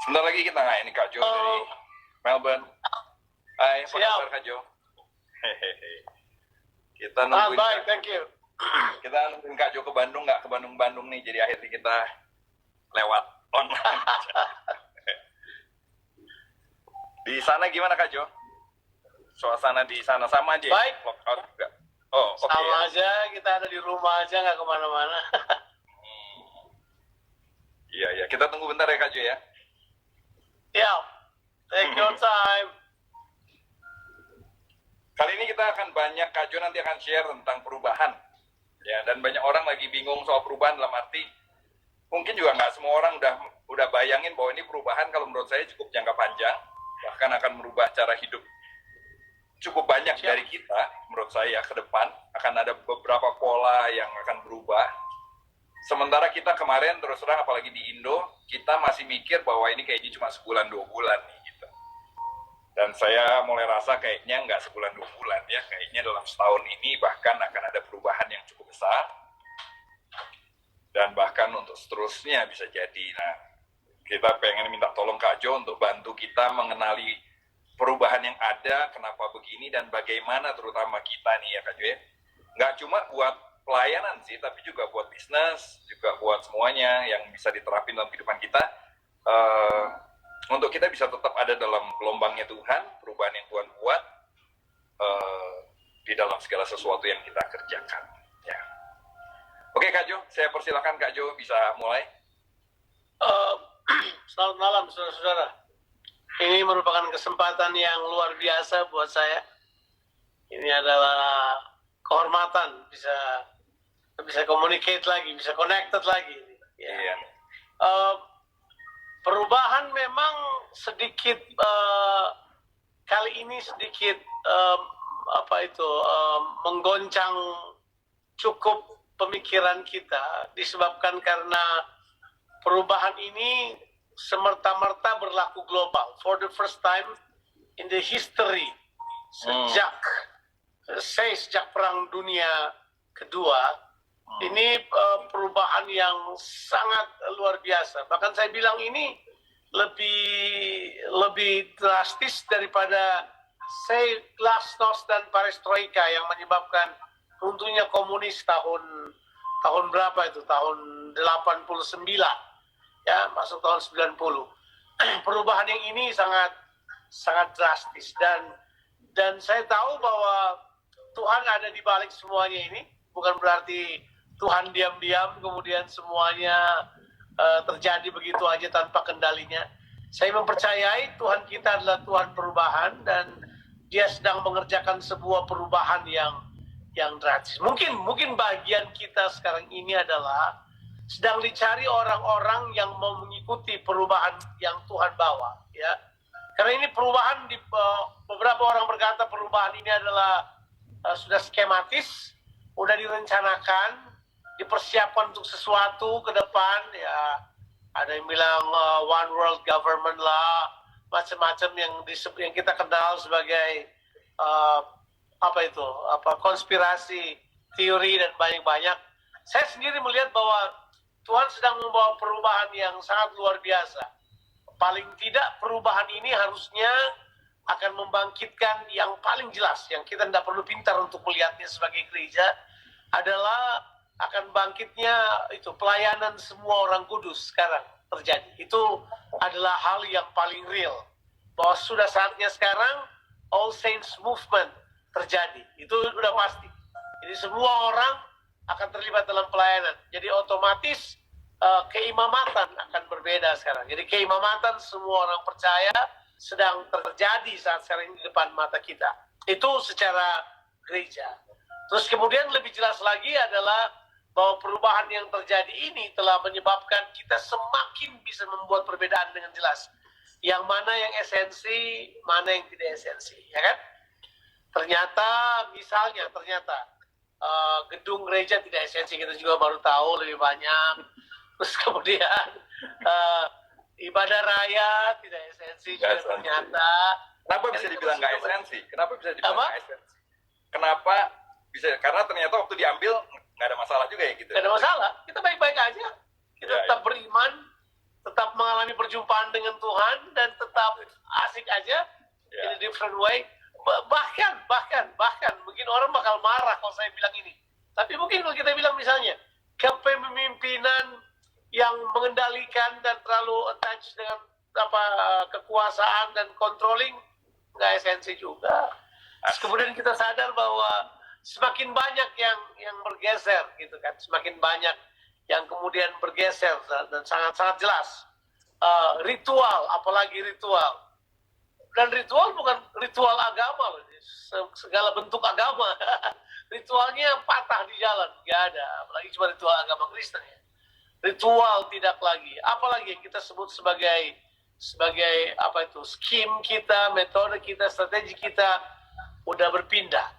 Sebentar lagi kita ini Kak Jo dari Melbourne. Hai, apa kabar Kak Jo? Hehehe. Kita nungguin. Baik, thank you. Kita nungguin Kak Jo ke Bandung, nggak ke Bandung nih, jadi akhirnya kita lewat online. Di sana gimana Kak Jo? Suasana di sana sama aja? Baik. Lockout juga? Oh, oke. Sama aja, kita ada di rumah aja, nggak kemana-mana. Iya, kita tunggu bentar ya Kak Jo ya. Yeah, take your time. Kali ini kita akan banyak, Kak Jo nanti akan share tentang perubahan. Ya, dan banyak orang lagi bingung soal perubahan dalam arti, mungkin juga nggak semua orang udah bayangin bahwa ini perubahan kalau menurut saya cukup jangka panjang, bahkan akan merubah cara hidup cukup banyak dari kita, menurut saya ke depan, akan ada beberapa pola yang akan berubah. Sementara kita kemarin terus terang apalagi di Indo, kita masih mikir bahwa ini kayaknya cuma sebulan 2 bulan nih gitu. Dan saya mulai rasa kayaknya nggak sebulan 2 bulan ya, kayaknya dalam setahun ini bahkan akan ada perubahan yang cukup besar. Dan bahkan untuk seterusnya bisa jadi. Nah, kita pengen minta tolong Kak Jo untuk bantu kita mengenali perubahan yang ada, kenapa begini dan bagaimana terutama kita nih ya Kak Jo ya. Nggak cuma buat pelayanan sih, tapi juga buat bisnis, juga buat semuanya yang bisa diterapin dalam kehidupan kita. Untuk kita bisa tetap ada dalam gelombangnya Tuhan, perubahan yang Tuhan buat di dalam segala sesuatu yang kita kerjakan. Ya. Oke Kak Jo, saya persilakan Kak Jo bisa mulai. Selamat malam saudara-saudara. Ini merupakan kesempatan yang luar biasa buat saya. Ini adalah kehormatan bisa communicate lagi, bisa connected lagi. Ya. Iya. Perubahan memang sedikit kali ini sedikit menggoncang cukup pemikiran kita disebabkan karena perubahan ini semerta-merta berlaku global. For the first time in the history sejak Perang Dunia Kedua, ini perubahan yang sangat luar biasa. Bahkan saya bilang ini lebih drastis daripada glasnost dan perestroika yang menyebabkan runtuhnya komunis tahun berapa itu? Tahun 89. Ya, masuk tahun 90. Perubahan yang ini sangat drastis dan saya tahu bahwa Tuhan ada di balik semuanya ini. Bukan berarti Tuhan diam-diam kemudian semuanya terjadi begitu aja tanpa kendalinya. Saya mempercayai Tuhan kita adalah Tuhan perubahan dan Dia sedang mengerjakan sebuah perubahan yang drastis. Mungkin bagian kita sekarang ini adalah sedang dicari orang-orang yang mau mengikuti perubahan yang Tuhan bawa, ya. Karena ini perubahan beberapa orang berkata perubahan ini adalah sudah skematis, udah direncanakan, dipersiapkan untuk sesuatu ke depan, ya. Ada yang bilang one world government lah, macam-macam yang kita kenal sebagai konspirasi teori dan banyak-banyak. Saya sendiri melihat bahwa Tuhan sedang membawa perubahan yang sangat luar biasa. Paling tidak perubahan ini harusnya akan membangkitkan yang paling jelas, yang kita tidak perlu pintar untuk melihatnya sebagai gereja, adalah akan bangkitnya itu pelayanan semua orang kudus sekarang terjadi. Itu adalah hal yang paling real. Bahwa sudah saatnya sekarang All Saints Movement terjadi. Itu sudah pasti. Jadi semua orang akan terlibat dalam pelayanan. Jadi otomatis keimamatan akan berbeda sekarang. Jadi keimamatan semua orang percaya sedang terjadi saat sekarang ini di depan mata kita. Itu secara gereja. Terus kemudian lebih jelas lagi adalah bahwa perubahan yang terjadi ini telah menyebabkan kita semakin bisa membuat perbedaan dengan jelas. Yang mana yang esensi, mana yang tidak esensi, ya kan? Misalnya gedung gereja tidak esensi, kita juga baru tahu lebih banyak. Terus kemudian ibadah raya tidak esensi juga ternyata. Kenapa bisa dibilang nggak esensi? Kenapa bisa dibilang nggak esensi? Kenapa bisa? Karena ternyata waktu diambil nggak ada masalah juga ya gitu. Nggak ada masalah, kita baik-baik aja. Kita tetap beriman, tetap mengalami perjumpaan dengan Tuhan dan tetap asik aja in a different way. Bahkan mungkin orang bakal marah kalau saya bilang ini. Tapi mungkin kalau kita bilang misalnya kepemimpinan yang mengendalikan dan terlalu attached dengan kekuasaan dan controlling nggak esensi juga. Kemudian kita sadar bahwa semakin banyak yang bergeser gitu kan, semakin banyak yang kemudian bergeser dan sangat jelas ritual, apalagi ritual. Dan ritual bukan ritual agama loh, segala bentuk agama. Ritualnya patah di jalan, nggak ada, apalagi cuma ritual agama Kristen ya. Ritual tidak lagi, apalagi yang kita sebut sebagai skim kita, metode kita, strategi kita udah berpindah.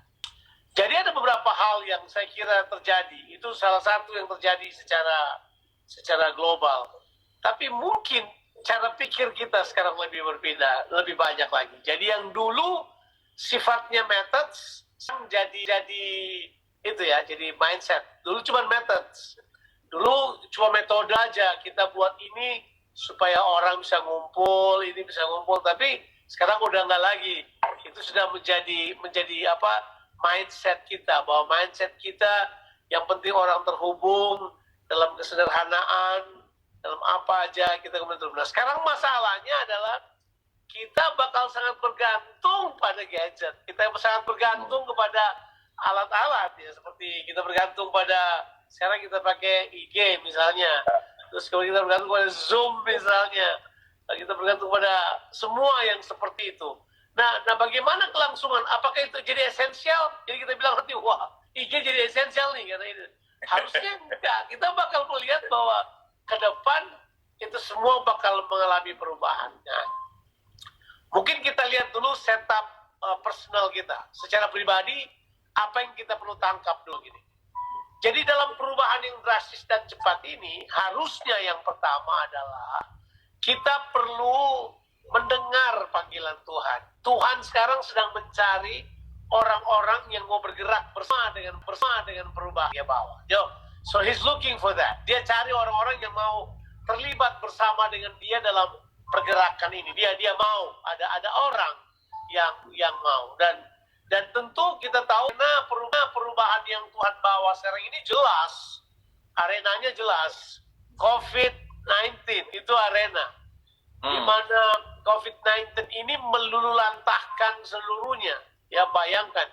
Jadi ada beberapa hal yang saya kira terjadi, itu salah satu yang terjadi secara global. Tapi mungkin cara pikir kita sekarang lebih berpindah, lebih banyak lagi. Jadi yang dulu sifatnya methods jadi itu ya, jadi mindset. Dulu cuma methods. Dulu cuma metode aja, kita buat ini supaya orang bisa ngumpul, ini bisa ngumpul, tapi sekarang udah nggak lagi. Itu sudah menjadi mindset kita, bahwa mindset kita yang penting orang terhubung dalam kesederhanaan, dalam apa aja kita kemudian terhubung. Nah, sekarang masalahnya adalah kita bakal sangat bergantung pada gadget, kita sangat bergantung kepada alat-alat ya, seperti kita bergantung pada sekarang kita pakai IG misalnya, terus kemudian kita bergantung pada Zoom misalnya, kita bergantung pada semua yang seperti itu. Nah, bagaimana kelangsungan? Apakah itu jadi esensial? Jadi kita bilang nanti, wah, IG jadi esensial nih, kata ini. Harusnya enggak. Kita bakal melihat bahwa ke depan itu semua bakal mengalami perubahan. Nah, mungkin kita lihat dulu setup personal kita. Secara pribadi, apa yang kita perlu tangkap dulu gini. Jadi dalam perubahan yang drastis dan cepat ini, harusnya yang pertama adalah kita perlu mendengar panggilan Tuhan. Tuhan sekarang sedang mencari orang-orang yang mau bergerak bersama dengan perubahan dia bawa. So he's looking for that. Dia cari orang-orang yang mau terlibat bersama dengan dia dalam pergerakan ini. Dia mau ada orang yang mau dan tentu kita tahu nah perubahan yang Tuhan bawa sekarang ini jelas. Arenanya jelas. COVID-19 itu arena. Di mana COVID-19 ini melululantahkan seluruhnya. Ya bayangkan,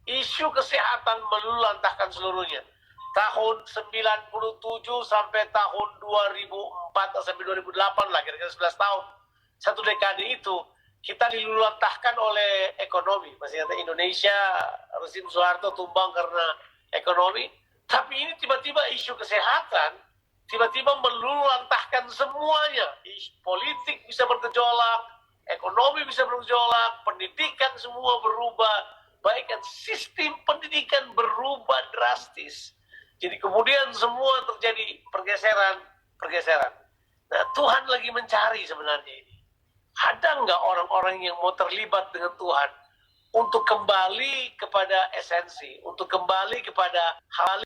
isu kesehatan melululantahkan seluruhnya. Tahun 97 sampai tahun 2004 atau sampai 2008 lah, kira-kira 11 tahun. Satu dekade itu, kita dilululantahkan oleh ekonomi. Masih kata Indonesia, rezim Soeharto tumbang karena ekonomi. Tapi ini tiba-tiba isu kesehatan, tiba-tiba melululantahkan semuanya. Politik bisa bergejolak, ekonomi bisa bergejolak, pendidikan semua berubah, bahkan sistem pendidikan berubah drastis. Jadi kemudian semua terjadi pergeseran. Nah, Tuhan lagi mencari sebenarnya ini. Ada nggak orang-orang yang mau terlibat dengan Tuhan untuk kembali kepada esensi, untuk kembali kepada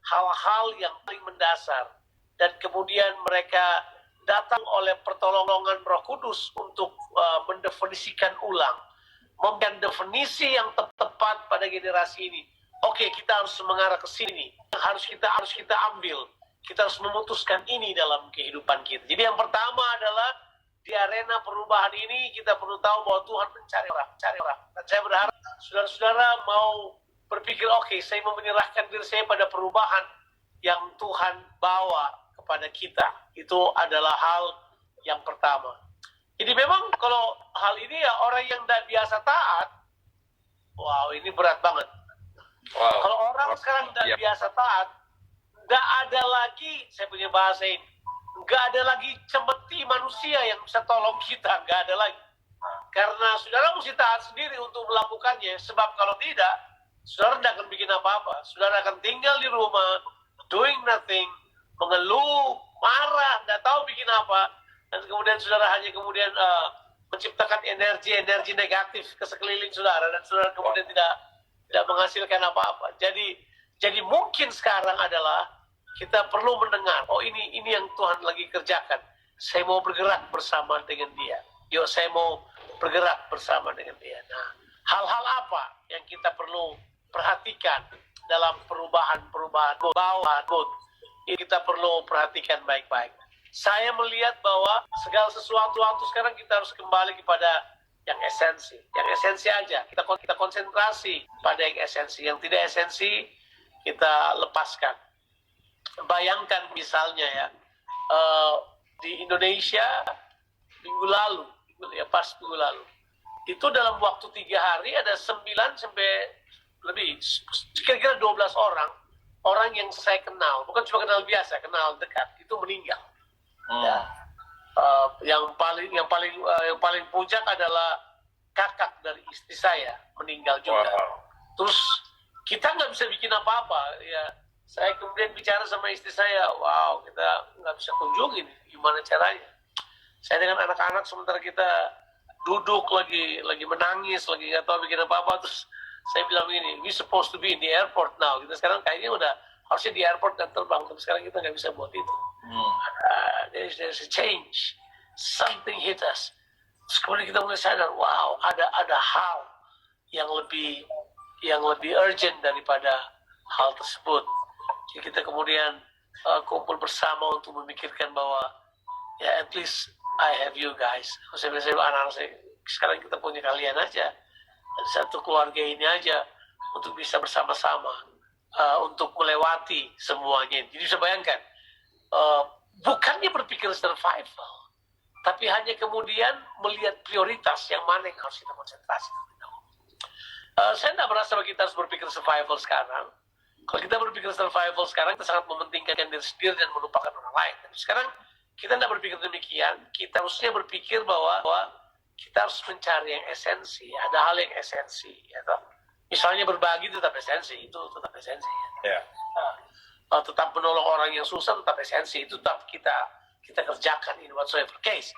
hal-hal yang paling mendasar. Dan kemudian mereka datang oleh pertolongan Roh Kudus untuk mendefinisikan ulang, memberikan definisi yang tepat pada generasi ini. Oke, kita harus mengarah ke sini. Harus kita ambil. Kita harus memutuskan ini dalam kehidupan kita. Jadi yang pertama adalah di arena perubahan ini kita perlu tahu bahwa Tuhan mencari orang. Dan saya berharap saudara-saudara mau berpikir, oke, saya mau menyerahkan diri saya pada perubahan yang Tuhan bawa kepada kita. Itu adalah hal yang pertama. Jadi memang kalau hal ini ya orang yang tidak biasa taat, wow, ini berat banget. Wow. Kalau orang sekarang tidak biasa taat, nggak ada lagi, saya punya bahasa ini, nggak ada lagi cemeti manusia yang bisa tolong kita, nggak ada lagi. Karena saudara mesti taat sendiri untuk melakukannya, sebab kalau tidak, saudara tidak akan bikin apa-apa. Saudara akan tinggal di rumah, doing nothing, mengeluh, marah, nggak tahu bikin apa, dan kemudian saudara hanya kemudian menciptakan energi negatif ke sekeliling saudara, dan saudara kemudian tidak menghasilkan apa-apa. Jadi mungkin sekarang adalah kita perlu mendengar, oh ini yang Tuhan lagi kerjakan. saya mau bergerak bersama dengan dia. Yuk, saya mau bergerak bersama dengan dia. Nah, hal-hal apa yang kita perlu perhatikan dalam perubahan-perubahan bawah mood? Ini kita perlu perhatikan baik-baik. Saya melihat bahwa segala sesuatu sekarang kita harus kembali kepada yang esensi. Yang esensi aja. Kita konsentrasi pada yang esensi. Yang tidak esensi, kita lepaskan. Bayangkan misalnya ya, di Indonesia minggu lalu, itu dalam waktu 3 hari ada 9 sampai lebih, kira-kira 12 orang yang saya kenal, bukan cuma kenal biasa, kenal dekat, itu meninggal. Ya. Yang paling puncak adalah kakak dari istri saya meninggal juga. Wow. Terus kita nggak bisa bikin apa-apa. Ya, saya kemudian bicara sama istri saya, wow, kita nggak bisa kunjungin, gimana caranya? Saya dengan anak-anak sementara kita duduk lagi menangis, lagi nggak tahu bikin apa-apa. Terus saya bilang ini, we supposed to be in the airport now. Kita sekarang kayaknya udah harusnya di airport dan terbang, tapi sekarang kita nggak bisa buat itu. There's a change, something hit us. Terus kemudian kita mulai sadar, wow, ada hal yang lebih urgent daripada hal tersebut. Jadi kita kemudian kumpul bersama untuk memikirkan bahwa ya at least I have you guys. Saya bilang anak-anak saya, sekarang kita punya kalian aja, satu keluarga ini aja untuk bisa bersama-sama untuk melewati semuanya. Jadi bisa bayangkan, bukannya berpikir survival, tapi hanya kemudian melihat prioritas yang mana yang harus kita konsentrasi. Saya tidak merasa bahwa kita harus berpikir survival sekarang. Kalau kita berpikir survival sekarang, kita sangat mementingkan diri sendiri dan melupakan orang lain. Tapi sekarang kita tidak berpikir demikian. Kita harusnya berpikir bahwa kita harus mencari yang esensi. Ada hal yang esensi. Ya, misalnya berbagi tetap esensi, itu tetap esensi. Ya. Tetap menolong orang yang susah tetap esensi, itu tetap kita kerjakan in whatsoever case.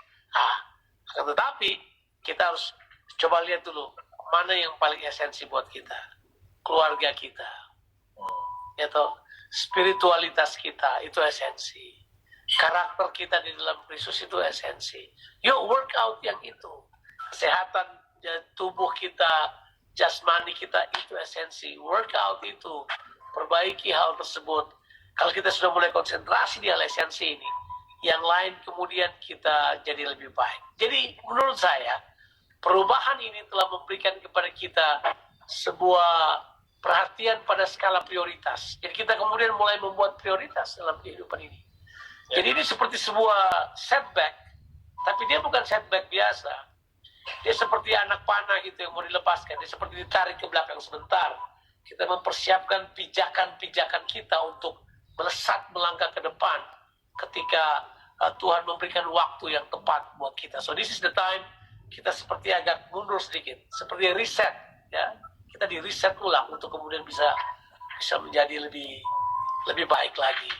Akan tetapi kita harus coba lihat dulu mana yang paling esensi buat kita, keluarga kita, yaitu spiritualitas kita itu esensi, karakter kita di dalam Kristus itu esensi. Yuk work out yang itu, kesehatan tubuh kita, jasmani kita itu esensi. Work out itu, perbaiki hal tersebut. Kalau kita sudah mulai konsentrasi di hal esensi ini, yang lain kemudian kita jadi lebih baik. Jadi menurut saya, perubahan ini telah memberikan kepada kita sebuah perhatian pada skala prioritas. Jadi kita kemudian mulai membuat prioritas dalam kehidupan ini. Jadi ini seperti sebuah setback, tapi dia bukan setback biasa. Dia seperti anak panah gitu yang mau dilepaskan. Dia seperti ditarik ke belakang sebentar. Kita mempersiapkan pijakan-pijakan kita untuk melesat melangkah ke depan ketika Tuhan memberikan waktu yang tepat buat kita. So this is the time kita seperti agak mundur sedikit, seperti reset, ya. Kita di reset ulang untuk kemudian bisa menjadi lebih baik lagi.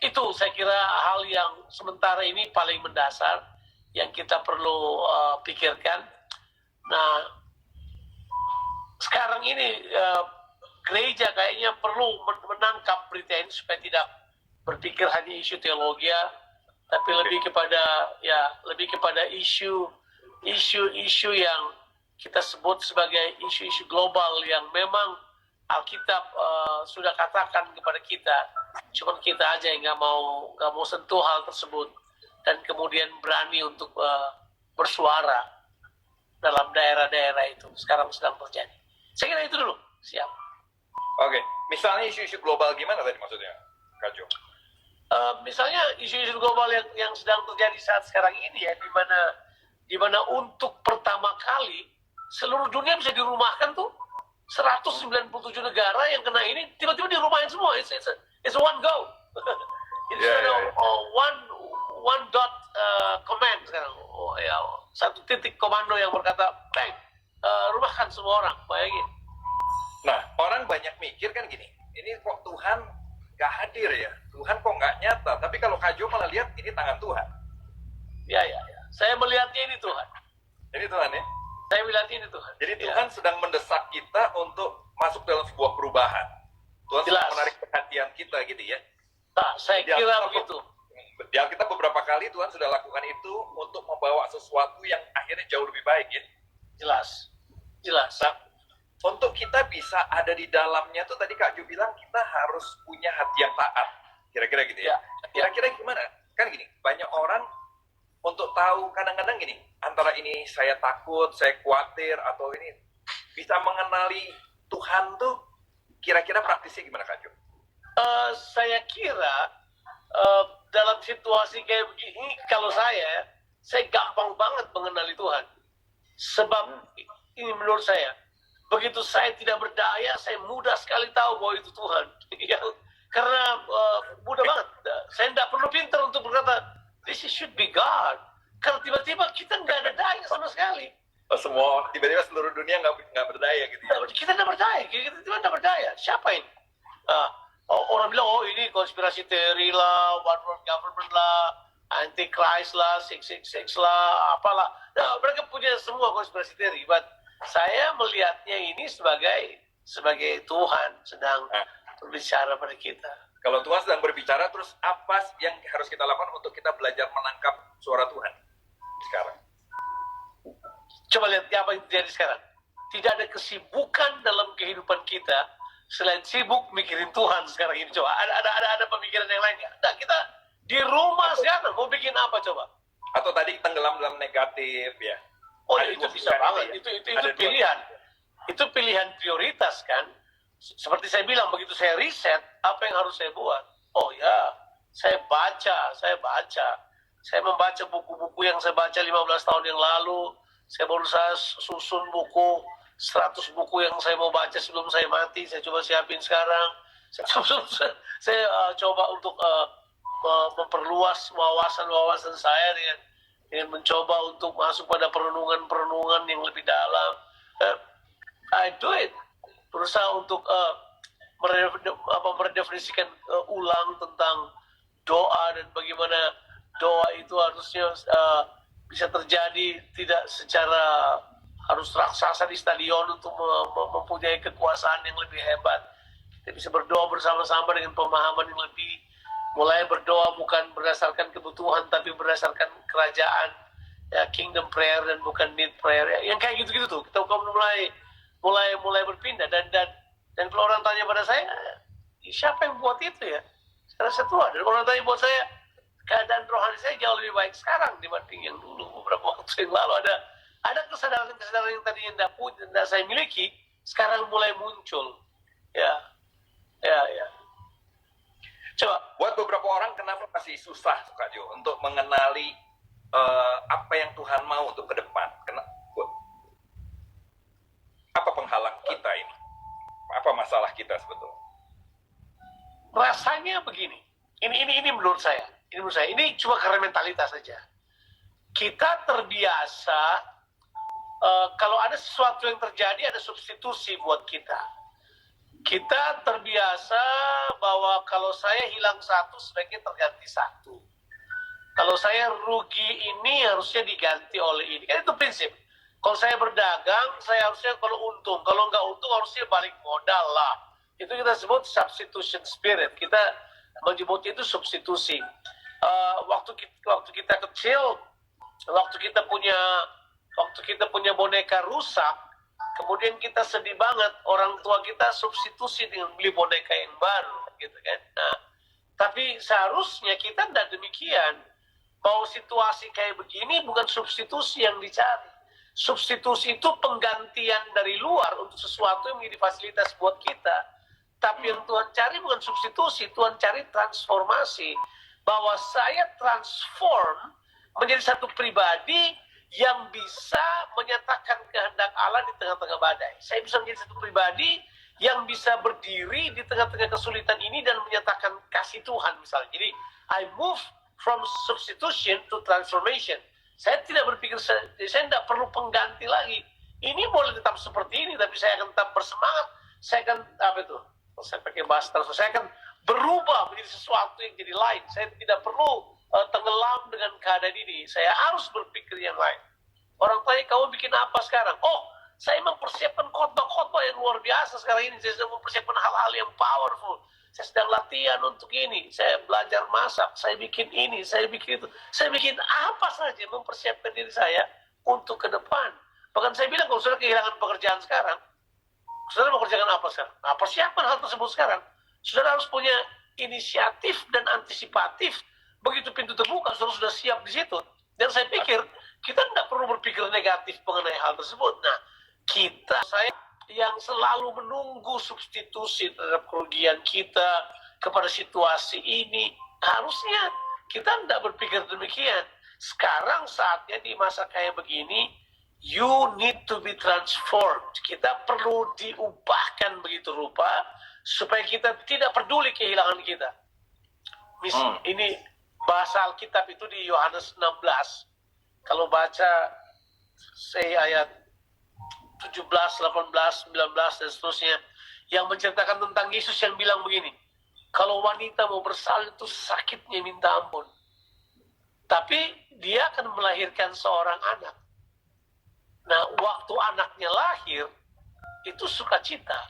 Itu saya kira hal yang sementara ini paling mendasar yang kita perlu pikirkan. Nah, sekarang ini gereja kayaknya perlu menangkap berita ini supaya tidak berpikir hanya isu teologi, tapi lebih kepada isu yang kita sebut sebagai isu-isu global yang memang Alkitab sudah katakan kepada kita, cuma kita aja yang nggak mau sentuh hal tersebut dan kemudian berani untuk bersuara dalam daerah-daerah itu sekarang sedang terjadi. Saya kira itu dulu. Siap. Oke, misalnya isu-isu global gimana tadi maksudnya, Kak Jo? Misalnya isu-isu global yang sedang terjadi saat sekarang ini ya, di mana untuk pertama kali seluruh dunia bisa dirumahkan tuh 197 negara yang kena ini tiba-tiba dirumahin semua. It's one go. It's one dot command sekarang. Satu titik komando yang berkata, bang, rumahkan semua orang. Bayangin. Nah, orang banyak mikir kan gini, ini kok Tuhan gak hadir ya? Tuhan kok gak nyata? Tapi kalau Kak Jo malah lihat ini tangan Tuhan. Ya. Saya melihatnya ini Tuhan. Ini Tuhan ya? Saya melihat ini Tuhan. Jadi Tuhan sedang mendesak kita untuk masuk dalam sebuah perubahan. Tuhan sedang menarik perhatian kita gitu ya? Nah, saya kira begitu. Di Alkitab beberapa kali Tuhan sudah lakukan itu untuk membawa sesuatu yang akhirnya jauh lebih baik ya. Jelas. Jelas. Nah, untuk kita bisa ada di dalamnya tuh tadi Kak Ju bilang kita harus punya hati yang taat. Kira-kira gitu ya. Kira-kira gimana? Kan gini, banyak orang untuk tahu kadang-kadang gini, antara ini saya takut, saya khawatir, atau ini bisa mengenali Tuhan tuh kira-kira praktisnya gimana Kak Ju? Saya kira dalam situasi kayak begini, kalau saya gampang banget mengenali Tuhan. Sebab ini menurut saya, begitu saya tidak berdaya, saya mudah sekali tahu bahwa itu Tuhan. Karena mudah banget. Saya tidak perlu pintar untuk berkata, this should be God. Karena tiba-tiba kita nggak ada daya sama sekali. Semua tiba-tiba seluruh dunia nggak berdaya gitu ya. Kita tidak berdaya, kita tidak berdaya. Siapa ini? Orang bilang, oh ini konspirasi teori lah, one world government lah, antichrist lah, 666 lah, apalah. Nah, mereka punya semua konspirasi teori. But saya melihatnya ini sebagai Tuhan sedang berbicara pada kita. Kalau Tuhan sedang berbicara, terus apa yang harus kita lakukan untuk kita belajar menangkap suara Tuhan sekarang? Coba lihat apa yang terjadi sekarang. Tidak ada kesibukan dalam kehidupan kita selain sibuk mikirin Tuhan sekarang ini. Coba ada pemikiran yang lainnya. Nah, kita di rumah sekarang mau bikin apa coba? Atau tadi tenggelam dalam negatif ya? Oh, itu bisa banget. Itu pilihan. Itu pilihan prioritas kan. Seperti saya bilang, begitu saya riset apa yang harus saya buat. Oh ya, saya baca. Saya membaca buku-buku yang saya baca 15 tahun yang lalu. Saya berusaha susun buku 100 buku yang saya mau baca sebelum saya mati. Saya coba siapin sekarang. Saya coba untuk memperluas wawasan saya dengan mencoba untuk masuk pada perenungan yang lebih dalam. I do it. Berusaha untuk meredefinisikan ulang tentang doa dan bagaimana doa itu harusnya bisa terjadi tidak secara harus raksasa di stadion untuk mempunyai kekuasaan yang lebih hebat. Kita bisa berdoa bersama-sama dengan pemahaman yang lebih, mulai berdoa bukan berdasarkan kebutuhan tapi berdasarkan kerajaan, ya, kingdom prayer dan bukan need prayer. Ya, yang kayak gitu-gitu tuh kita mulai berpindah dan kalau orang tanya pada saya, siapa yang buat itu ya? Sekarang saya tua. Dan orang tanya buat saya, keadaan rohani saya jauh lebih baik sekarang dibanding yang dulu beberapa waktu yang lalu. Ada kesadaran yang tadinya tidak saya miliki, sekarang mulai muncul. Ya. Coba. Buat beberapa orang kenapa masih susah Kak Jo untuk mengenali apa yang Tuhan mau untuk ke depan? Apa penghalang kita ini? Apa masalah kita sebetulnya? Rasanya begini. Ini menurut saya. Ini cuma karena mentalitas saja. Kita terbiasa kalau ada sesuatu yang terjadi ada substitusi buat kita. Kita terbiasa bahwa kalau saya hilang satu sebaiknya terganti satu. Kalau saya rugi ini harusnya diganti oleh ini. Kan itu prinsip. Kalau saya berdagang, saya harusnya kalau untung. Kalau nggak untung harusnya balik modal lah. Itu kita sebut substitution spirit. Kita menyebut itu substitusi. Waktu kita kecil, waktu kita punya boneka rusak, kemudian kita sedih banget, orang tua kita substitusi dengan beli boneka yang baru, gitu kan? Nah, tapi seharusnya kita tidak demikian. Mau situasi kayak begini bukan substitusi yang dicari. Substitusi itu penggantian dari luar untuk sesuatu yang menjadi fasilitas buat kita. Tapi yang Tuhan cari bukan substitusi, Tuhan cari transformasi. Bahwa saya transform menjadi satu pribadi yang bisa menyatakan kehendak Allah di tengah-tengah badai. Saya bisa menjadi satu pribadi yang bisa berdiri di tengah-tengah kesulitan ini dan menyatakan kasih Tuhan misalnya. Jadi, I move from substitution to transformation. Saya tidak berpikir, saya tidak perlu pengganti lagi. Ini boleh tetap seperti ini, tapi saya akan tetap bersemangat. Saya akan, saya pakai bahasa terus, saya akan berubah menjadi sesuatu yang jadi lain. Saya tidak perlu tenggelam dengan keadaan ini. Saya harus berpikir yang lain. Orang tanya, kamu bikin apa sekarang? Oh, saya mempersiapkan khotbah-khotbah yang luar biasa sekarang ini. Saya mempersiapkan hal-hal yang powerful. saya sedang latihan untuk ini, saya belajar masak, saya bikin ini, saya bikin itu, saya bikin apa saja mempersiapkan diri saya untuk ke depan. Bahkan saya bilang, kalau saudara kehilangan pekerjaan sekarang, saudara mau kerjakan apa sekarang? Nah, persiapan hal tersebut sekarang. Saudara harus punya inisiatif dan antisipatif. Begitu pintu terbuka, saudara sudah siap di situ. Dan saya pikir, kita tidak perlu berpikir negatif mengenai hal tersebut. Nah, saya yang selalu menunggu substitusi terhadap kerugian kita kepada situasi ini, harusnya kita tidak berpikir demikian. Sekarang saatnya di masa kayak begini, you need to be transformed. Kita perlu diubahkan begitu rupa supaya kita tidak peduli kehilangan kita. Ini bahasa Alkitab itu di Yohanes 16. Kalau baca ayat 17, 18, 19 dan seterusnya, yang menceritakan tentang Yesus yang bilang begini, kalau wanita mau bersalin itu sakitnya minta ampun, tapi dia akan melahirkan seorang anak. Nah, waktu anaknya lahir, itu sukacita.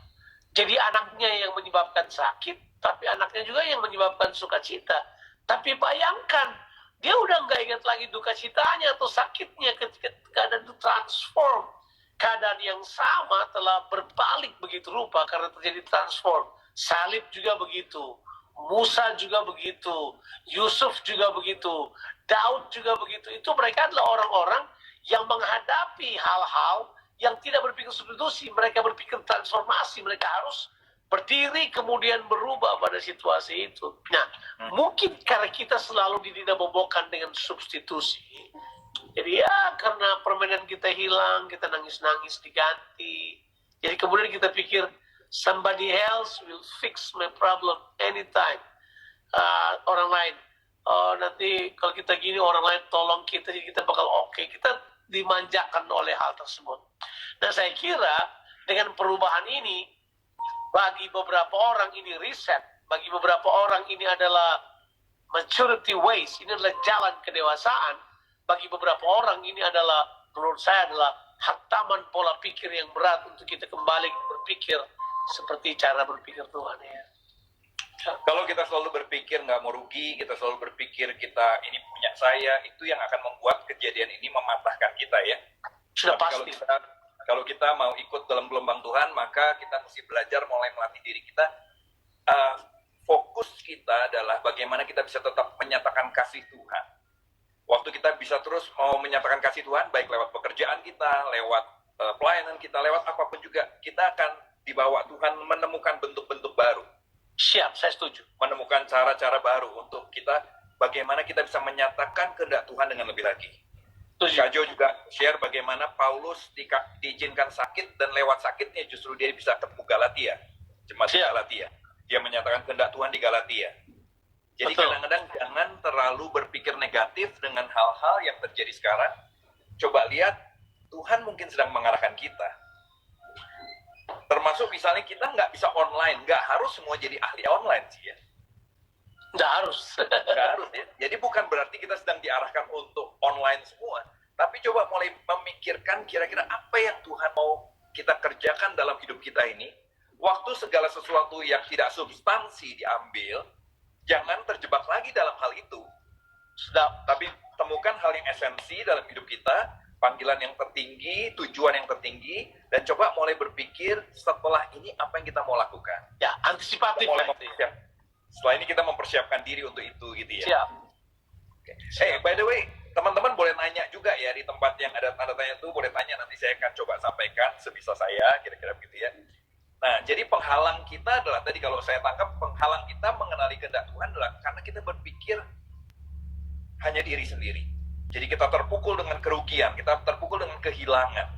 Jadi anaknya yang menyebabkan sakit, tapi anaknya juga yang menyebabkan sukacita. Tapi bayangkan, dia udah nggak ingat lagi duka citanya atau sakitnya ketika keadaan itu transform. Keadaan yang sama telah berbalik begitu rupa karena terjadi transform. Salib juga begitu. Musa juga begitu. Yusuf juga begitu. Daud juga begitu. Itu mereka adalah orang-orang yang menghadapi hal-hal yang tidak berpikir substitusi. Mereka berpikir transformasi. Mereka harus berdiri kemudian berubah pada situasi itu. Nah, mungkin karena kita selalu didinamobokan dengan substitusi. Jadi ya karena permainan kita hilang, kita nangis-nangis diganti. Jadi kemudian kita pikir somebody else will fix my problem anytime. Orang lain, nanti kalau kita gini orang lain tolong kita, jadi kita bakal oke. Kita dimanjakan oleh hal tersebut. Nah, saya kira dengan perubahan ini, bagi beberapa orang ini reset, bagi beberapa orang ini adalah maturity ways, ini adalah jalan kedewasaan. Bagi beberapa orang ini adalah, menurut saya adalah hataman pola pikir yang berat untuk kita kembali berpikir seperti cara berpikir Tuhan ya. Kalau kita selalu berpikir nggak mau rugi, kita selalu berpikir kita ini punya saya, itu yang akan membuat kejadian ini mematahkan kita ya. Sudah Tapi pasti. Kalau kita mau ikut dalam gelombang Tuhan, maka kita mesti belajar mulai melatih diri kita. Fokus kita adalah bagaimana kita bisa tetap menyatakan kasih Tuhan. Waktu kita bisa terus mau menyatakan kasih Tuhan, baik lewat pekerjaan kita, lewat pelayanan kita, lewat apapun juga, kita akan dibawa Tuhan menemukan bentuk-bentuk baru. Siap, saya setuju. Menemukan cara-cara baru untuk kita, bagaimana kita bisa menyatakan kehendak Tuhan dengan lebih lagi. Kak Jo juga share bagaimana Paulus diizinkan sakit, dan lewat sakitnya justru dia bisa ketemu Galatia. Jemaat Galatia. Dia menyatakan kehendak Tuhan di Galatia. Jadi kadang-kadang jangan terlalu berpikir negatif dengan hal-hal yang terjadi sekarang. Coba lihat, Tuhan mungkin sedang mengarahkan kita. Termasuk misalnya kita nggak bisa online, nggak harus semua jadi ahli online sih ya. Nggak harus. Nggak harus ya. Jadi bukan berarti kita sedang diarahkan untuk online semua. Tapi coba mulai memikirkan kira-kira apa yang Tuhan mau kita kerjakan dalam hidup kita ini. Waktu segala sesuatu yang tidak substansi diambil, jangan terjebak lagi dalam hal itu. Tapi temukan hal yang esensi dalam hidup kita, panggilan yang tertinggi, tujuan yang tertinggi, dan coba mulai berpikir setelah ini apa yang kita mau lakukan. Ya, antisipatif. Setelah ini kita mempersiapkan diri untuk itu gitu ya. Siap. Okay. By the way, teman-teman boleh nanya juga ya di tempat yang ada tanda tanya itu, boleh tanya, nanti saya akan coba sampaikan sebisa saya, kira-kira begitu ya. Nah, jadi penghalang kita adalah, tadi kalau saya tangkap, penghalang kita mengenali kehendak Tuhan adalah karena kita berpikir hanya diri sendiri. Jadi kita terpukul dengan kerugian, kita terpukul dengan kehilangan.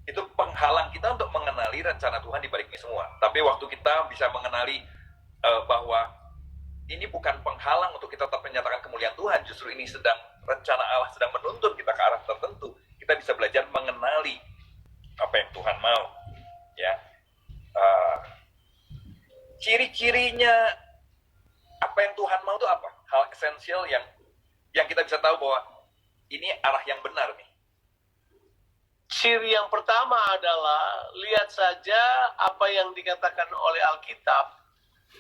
Itu penghalang kita untuk mengenali rencana Tuhan di balik ini semua. Tapi waktu kita bisa mengenali bahwa ini bukan penghalang untuk kita tetap menyatakan kemuliaan Tuhan, justru ini sedang, rencana Allah sedang menuntun kita ke arah tertentu. Kita bisa belajar mengenali apa yang Tuhan mau. Ya. Ciri-cirinya apa yang Tuhan mau itu apa? Hal esensial yang kita bisa tahu bahwa ini arah yang benar nih. Ciri yang pertama adalah lihat saja apa yang dikatakan oleh Alkitab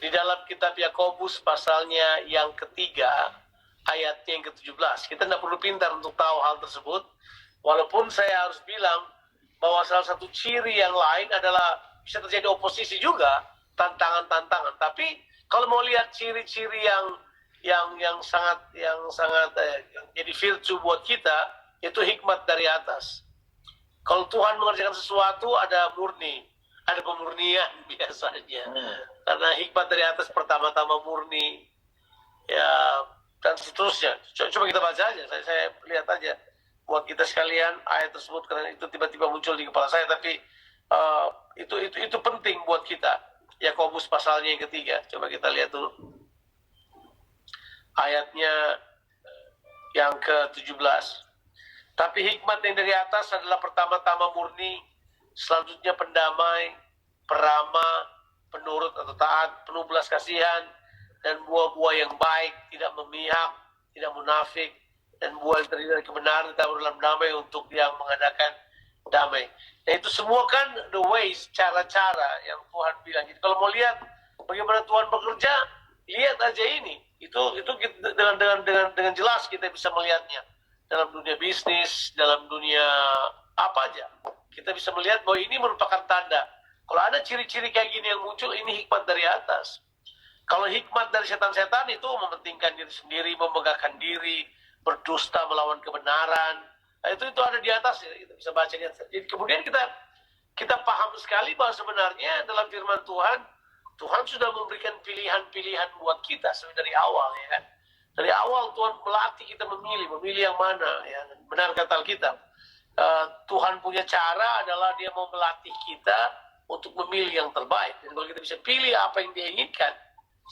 di dalam kitab Yakobus pasalnya yang ketiga, ayatnya yang ke-17. Kita tidak perlu pintar untuk tahu hal tersebut. Walaupun saya harus bilang bahwa salah satu ciri yang lain adalah bisa terjadi oposisi juga, tantangan-tantangan. Tapi kalau mau lihat ciri-ciri yang sangat jadi virtue buat kita, itu hikmat dari atas. Kalau Tuhan mengerjakan sesuatu ada murni, ada pemurnian biasanya. Karena hikmat dari atas pertama-tama murni, ya, dan seterusnya. Coba kita baca aja, saya lihat aja buat kita sekalian ayat tersebut, karena itu tiba-tiba muncul di kepala saya, tapi itu penting buat kita. Yakobus pasalnya yang ketiga, coba kita lihat dulu ayatnya yang ke-17. Tapi hikmat yang dari atas adalah pertama-tama murni, selanjutnya pendamai, peramah, penurut atau taat, penuh belas kasihan, dan buah-buah yang baik, tidak memihak, tidak munafik, dan buah yang terdiri dari kebenaran, tidak dalam damai untuk yang mengadakan damai. Nah, itu semua kan the ways, cara-cara yang Tuhan bilang. Jadi kalau mau lihat bagaimana Tuhan bekerja, lihat aja ini. Itu dengan jelas kita bisa melihatnya. Dalam dunia bisnis, dalam dunia apa aja, kita bisa melihat bahwa ini merupakan tanda. Kalau ada ciri-ciri kayak gini yang muncul, ini hikmat dari atas. Kalau hikmat dari setan-setan itu mementingkan diri sendiri, memegahkan diri, berdusta melawan kebenaran. Nah, itu ada di atas, kita bisa baca di atas. Jadi kemudian kita paham sekali bahwa sebenarnya dalam firman Tuhan, Tuhan sudah memberikan pilihan-pilihan buat kita dari awal, ya kan? Dari awal Tuhan melatih kita memilih yang mana, ya. Benar kata Alkitab. Tuhan punya cara adalah Dia mau melatih kita untuk memilih yang terbaik. Dan kalau kita bisa pilih apa yang Dia inginkan,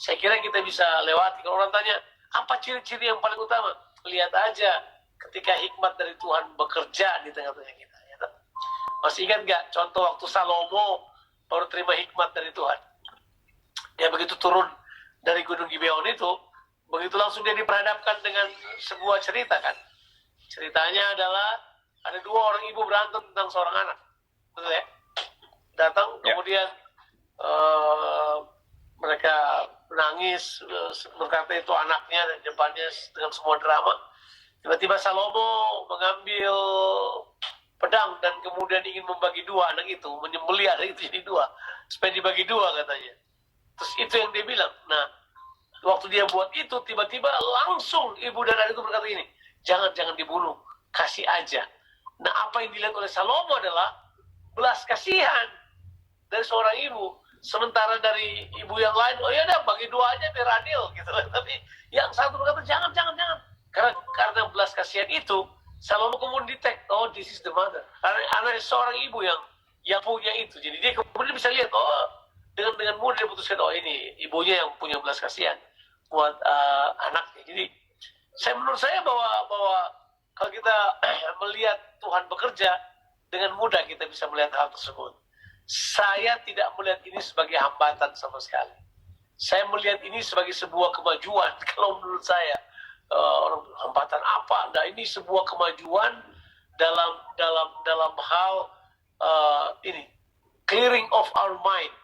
saya kira kita bisa lewati. Kalau orang tanya, apa ciri-ciri yang paling utama? Lihat aja ketika hikmat dari Tuhan bekerja di tengah-tengah kita. Ya. Masih ingat nggak contoh waktu Salomo baru terima hikmat dari Tuhan? Dia begitu turun dari Gunung Gibeon itu, begitu langsung dia diperhadapkan dengan sebuah cerita kan. Ceritanya adalah ada dua orang ibu berantem tentang seorang anak. Betul ya? Datang, kemudian mereka menangis, berkata itu anaknya, dan depannya dengan semua drama. Tiba-tiba Salomo mengambil pedang dan kemudian ingin membagi dua anak itu, menyembelih anak itu jadi dua, supaya dibagi dua katanya. Terus itu yang dia bilang. Nah, waktu dia buat itu, tiba-tiba langsung ibu dan anak itu berkata ini, jangan dibunuh, kasih aja. Nah, apa yang dilihat oleh Salomo adalah belas kasihan dari seorang ibu. Sementara dari ibu yang lain, oh ya udah bagi dua aja biar adil gitu. Tapi yang satu berkata jangan. Karena belas kasihan itu, Salomo kemudian detect, oh this is the mother. Karena seorang ibu yang punya itu. Jadi dia kemudian bisa lihat, oh dengan mudah dia putuskan, oh ini ibunya yang punya belas kasihan buat anaknya. Jadi menurut saya bahwa kalau kita melihat Tuhan bekerja, dengan mudah kita bisa melihat hal tersebut. Saya tidak melihat ini sebagai hambatan sama sekali. Saya melihat ini sebagai sebuah kemajuan. Kalau menurut saya, hambatan apa? Nah, ini sebuah kemajuan dalam hal ini, clearing of our mind.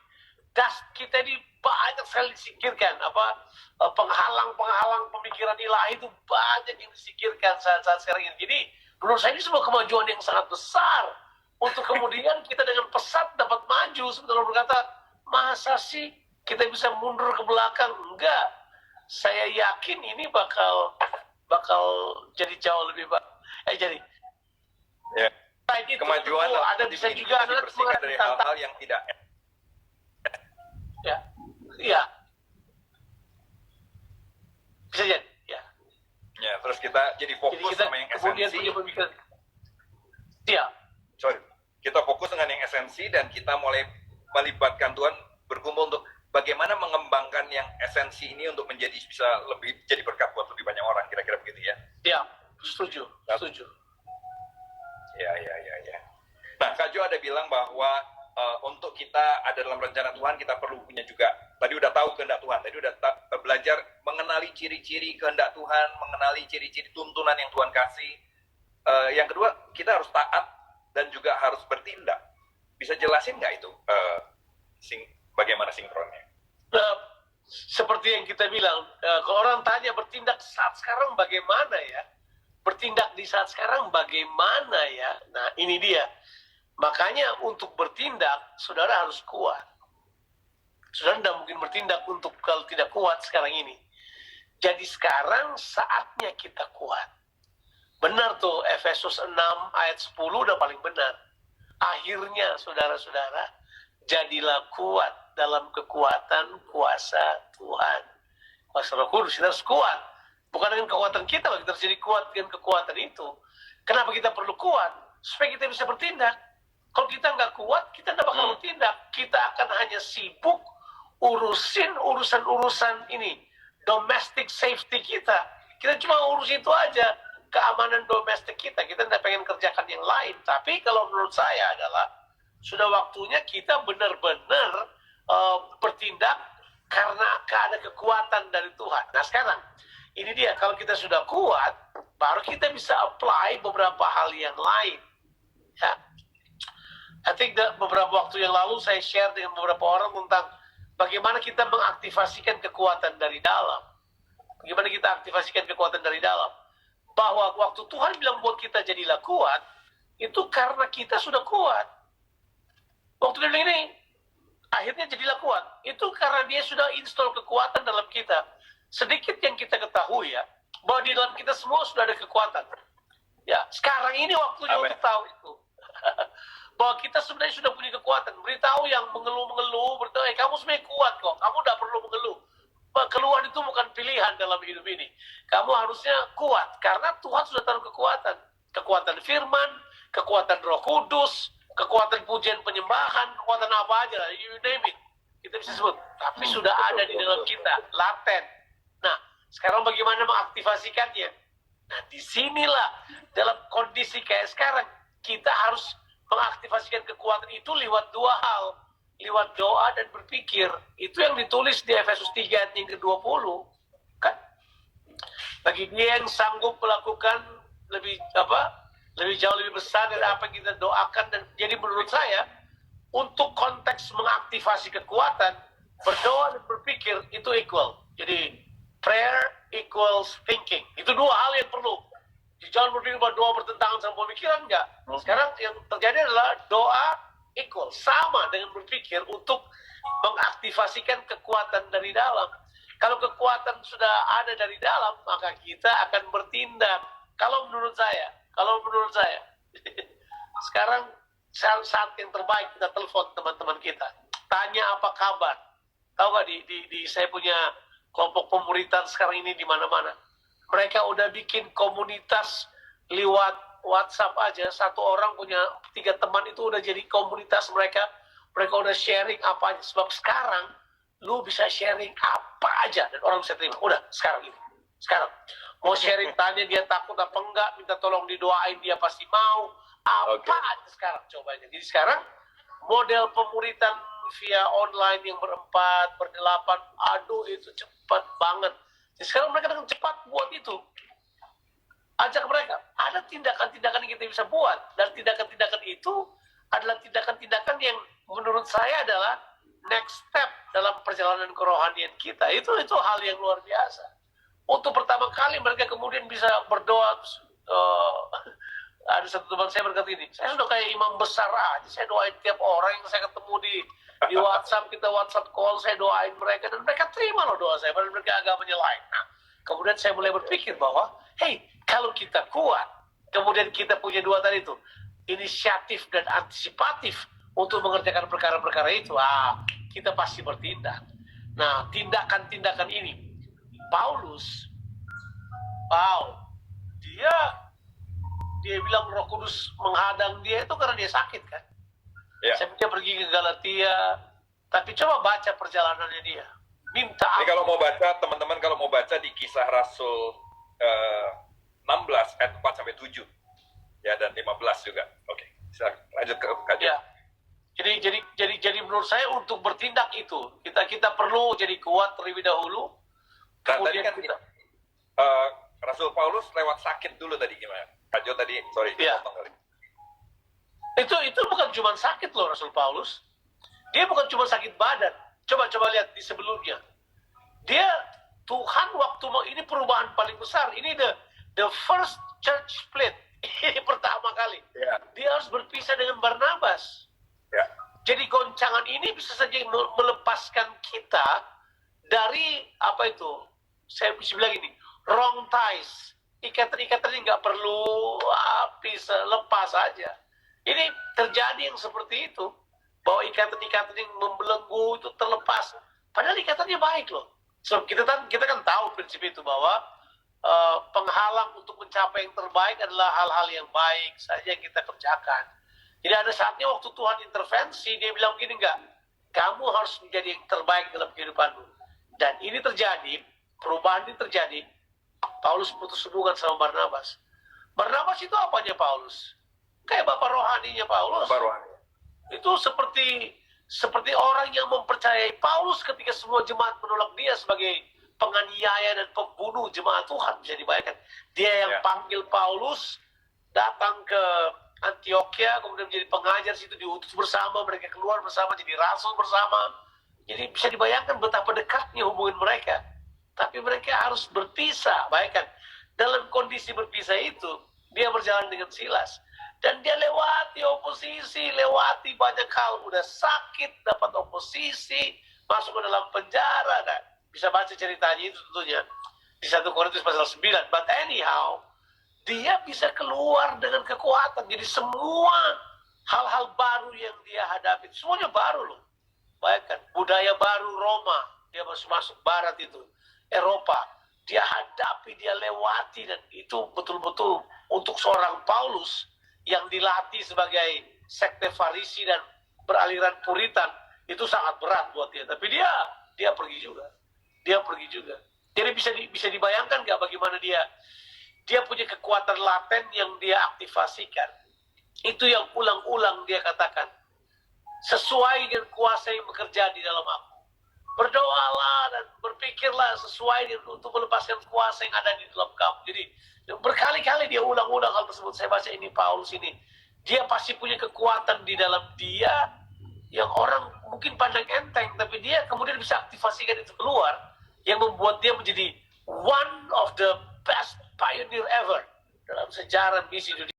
Kita ini banyak sekali disingkirkan, penghalang pemikiran ilahi itu banyak yang disingkirkan saat sekarang ini. Jadi menurut saya ini sebuah kemajuan yang sangat besar untuk kemudian kita dengan pesat dapat maju. Sebenarnya berkata, masa sih kita bisa mundur ke belakang? Enggak. Saya yakin ini bakal jadi jauh lebih baik. Jadi kemajuan ada bisa juga dibersihkan dari hal-hal yang tidak. Ya. Bisa jadi. Ya, terus kita jadi fokus sama yang esensi. Punya pemikiran. Iya. Kita fokus dengan yang esensi dan kita mulai melibatkan Tuhan berkumpul untuk bagaimana mengembangkan yang esensi ini untuk bisa lebih jadi berkat buat lebih banyak orang, kira-kira begitu ya? Iya, setuju. Ya. Nah, Kak Jo ada bilang bahwa untuk kita ada dalam rencana Tuhan, kita perlu punya juga, tadi udah tahu kehendak Tuhan, tadi udah belajar mengenali ciri-ciri kehendak Tuhan, mengenali ciri-ciri tuntunan yang Tuhan kasih. Yang kedua, kita harus taat dan juga harus bertindak. Bisa jelasin nggak itu bagaimana sinkronnya? seperti yang kita bilang, kalau orang tanya bertindak saat sekarang bagaimana ya? Bertindak di saat sekarang bagaimana ya? Nah, ini dia. Makanya untuk bertindak, saudara harus kuat. Saudara tidak mungkin bertindak untuk kalau tidak kuat sekarang ini. Jadi sekarang saatnya kita kuat. Benar tuh, Efesus 6 ayat 10 udah paling benar. Akhirnya, saudara-saudara, jadilah kuat dalam kekuatan kuasa Tuhan. Kuasa Roh Kudus, kita harus kuat. Bukan dengan kekuatan kita, kita harus jadi kuat dengan kekuatan itu. Kenapa kita perlu kuat? Supaya kita bisa bertindak. Kalau kita nggak kuat, kita nggak bakal bertindak. Kita akan hanya sibuk urusin urusan-urusan ini. Domestic safety kita. Kita cuma urus itu aja. Keamanan domestik kita. Kita nggak pengen kerjakan yang lain. Tapi kalau menurut saya adalah, sudah waktunya kita benar-benar bertindak karena ada kekuatan dari Tuhan. Nah sekarang, ini dia, kalau kita sudah kuat, baru kita bisa apply beberapa hal yang lain. Ya. I think beberapa waktu yang lalu saya share dengan beberapa orang tentang bagaimana kita mengaktifasikan kekuatan dari dalam. Bagaimana kita aktifasikan kekuatan dari dalam. Bahwa waktu Tuhan bilang buat kita jadilah kuat, itu karena kita sudah kuat. Waktu dia bilang ini, akhirnya jadilah kuat. Itu karena dia sudah install kekuatan dalam kita. Sedikit yang kita ketahui ya, bahwa di dalam kita semua sudah ada kekuatan. Ya, sekarang ini waktunya untuk tahu itu. Bahwa kita sebenarnya sudah punya kekuatan. Beritahu yang mengeluh-mengeluh, beritahu, kamu sebenarnya kuat kok, kamu tidak perlu mengeluh. Keluhan itu bukan pilihan dalam hidup ini. Kamu harusnya kuat, karena Tuhan sudah taruh kekuatan. Kekuatan firman, kekuatan Roh Kudus, kekuatan pujian penyembahan, kekuatan apa aja, you name it. Kita bisa sebut. Tapi sudah ada di dalam kita, laten. Nah, sekarang bagaimana mengaktifasikannya? Nah, disinilah dalam kondisi kayak sekarang, kita harus mengaktifasikan kekuatan itu lewat dua hal. Lewat doa dan berpikir. Itu yang ditulis di Efesus 3 ayat yang ke-20. Kan? Bagi dia yang sanggup melakukan lebih jauh lebih besar dari apa yang kita doakan. Dan jadi menurut saya, untuk konteks mengaktifasi kekuatan, berdoa dan berpikir itu equal. Jadi prayer equals thinking. Itu dua hal yang perlu. Jangan berpikir bahwa doa bertentangan sama pemikiran, enggak. Sekarang yang terjadi adalah doa equal, sama dengan berpikir untuk mengaktifasikan kekuatan dari dalam. Kalau kekuatan sudah ada dari dalam, maka kita akan bertindak. Kalau menurut saya, sekarang saat yang terbaik kita telepon teman-teman kita, tanya apa kabar. Tahu nggak di saya punya kelompok pemuritan sekarang ini di mana-mana. Mereka udah bikin komunitas lewat WhatsApp aja. Satu orang punya 3 teman, itu udah jadi komunitas mereka. Mereka udah sharing apa aja. Sebab sekarang lu bisa sharing apa aja dan orang bisa terima. Udah sekarang ini. Sekarang mau sharing, tanya dia takut apa enggak, minta tolong didoain, dia pasti mau. Apa aja sekarang cobanya. Jadi sekarang model pemuritan via online yang berempat, berdelapan, aduh itu cepat banget. Jadi sekarang mereka dengan cepat buat itu. Ajak mereka. Ada tindakan-tindakan yang kita bisa buat. Dan tindakan-tindakan itu adalah tindakan-tindakan yang menurut saya adalah next step dalam perjalanan kerohanian kita. Itu hal yang luar biasa. Untuk pertama kali mereka kemudian bisa berdoa. Ada satu teman saya berkata ini, saya sudah kayak imam besar aja. Saya doain tiap orang yang saya ketemu di WhatsApp, kita WhatsApp call, saya doain mereka. Dan mereka terima loh doa saya. Padahal mereka agamanya lain. Nah, kemudian saya mulai berpikir bahwa, hey, kalau kita kuat, kemudian kita punya dua tadi itu, inisiatif dan antisipatif untuk mengerjakan perkara-perkara itu, kita pasti bertindak. Nah, tindakan-tindakan ini, Paulus, dia bilang Roh Kudus menghadang dia itu karena dia sakit kan. Ya. Dia pergi ke Galatia, tapi coba baca perjalanannya dia. Minta. Ini kalau mau baca, teman-teman kalau mau baca di Kisah Rasul 16 ayat 4 sampai 7 ya, dan 15 juga. Oke, silakan lanjut ke kajian. Ya. Jadi menurut saya untuk bertindak itu kita perlu jadi kuat terlebih dahulu. Kemudian tadi kan Rasul Paulus lewat sakit dulu tadi gimana? Kak Jo tadi, sorry. Ya. Itu bukan cuma sakit loh Rasul Paulus. Dia bukan cuma sakit badan. Coba lihat di sebelumnya. dia Tuhan waktu mau, ini perubahan paling besar. Ini the first church split. Ini pertama kali. Ya. Dia harus berpisah dengan Barnabas. Ya. Jadi goncangan ini bisa saja melepaskan kita dari apa itu? Saya bisa bilang ini, wrong ties. Ikatan-ikatan ini nggak perlu bisa lepas aja. Ini terjadi yang seperti itu, bahwa ikatan-ikatan yang membelenggu itu terlepas. Padahal ikatannya baik loh. So, kita kan tahu prinsip itu, bahwa penghalang untuk mencapai yang terbaik adalah hal-hal yang baik saja yang kita kerjakan. Jadi ada saatnya waktu Tuhan intervensi, dia bilang begini, enggak, kamu harus menjadi yang terbaik dalam kehidupanmu. Dan ini terjadi, perubahan ini terjadi. Paulus putus hubungan sama Barnabas. Barnabas itu apanya Paulus? Kayak bapak rohaninya Paulus. Bapak rohani. Itu seperti orang yang mempercayai Paulus ketika semua jemaat menolak dia sebagai penganiaya dan pembunuh jemaat Tuhan. Bisa dibayangkan. Dia yang panggil Paulus datang ke Antioquia, kemudian menjadi pengajar situ, diutus bersama, mereka keluar bersama, jadi rasul bersama. Jadi bisa dibayangkan betapa dekatnya hubungan mereka. Tapi mereka harus berpisah. Bayangkan, dalam kondisi berpisah itu, dia berjalan dengan Silas. Dan dia lewati oposisi, lewati banyak hal. Udah sakit, dapat oposisi, masuk ke dalam penjara. Nah, bisa baca ceritanya itu tentunya di 1 Korintus pasal 9. But anyhow, dia bisa keluar dengan kekuatan. Jadi semua hal-hal baru yang dia hadapi, semuanya baru loh. Bayangkan, budaya baru Roma, dia masuk barat itu, Eropa, dia hadapi, dia lewati, dan itu betul-betul untuk seorang Paulus yang dilatih sebagai sekte Farisi dan beraliran Puritan, itu sangat berat buat dia. Tapi dia pergi juga. Dia pergi juga. Jadi bisa dibayangkan nggak bagaimana dia punya kekuatan laten yang dia aktifasikan. Itu yang ulang-ulang dia katakan. Sesuai dengan kuasa yang bekerja di dalam aku. Berdoalah dan berpikirlah sesuai untuk melepaskan kuasa yang ada di dalam kamu. Jadi berkali-kali dia ulang-ulang hal tersebut. Saya baca ini Paulus ini. Dia pasti punya kekuatan di dalam dia yang orang mungkin pandang enteng, tapi dia kemudian bisa aktifasikan itu keluar, yang membuat dia menjadi one of the best pioneer ever dalam sejarah misi dunia.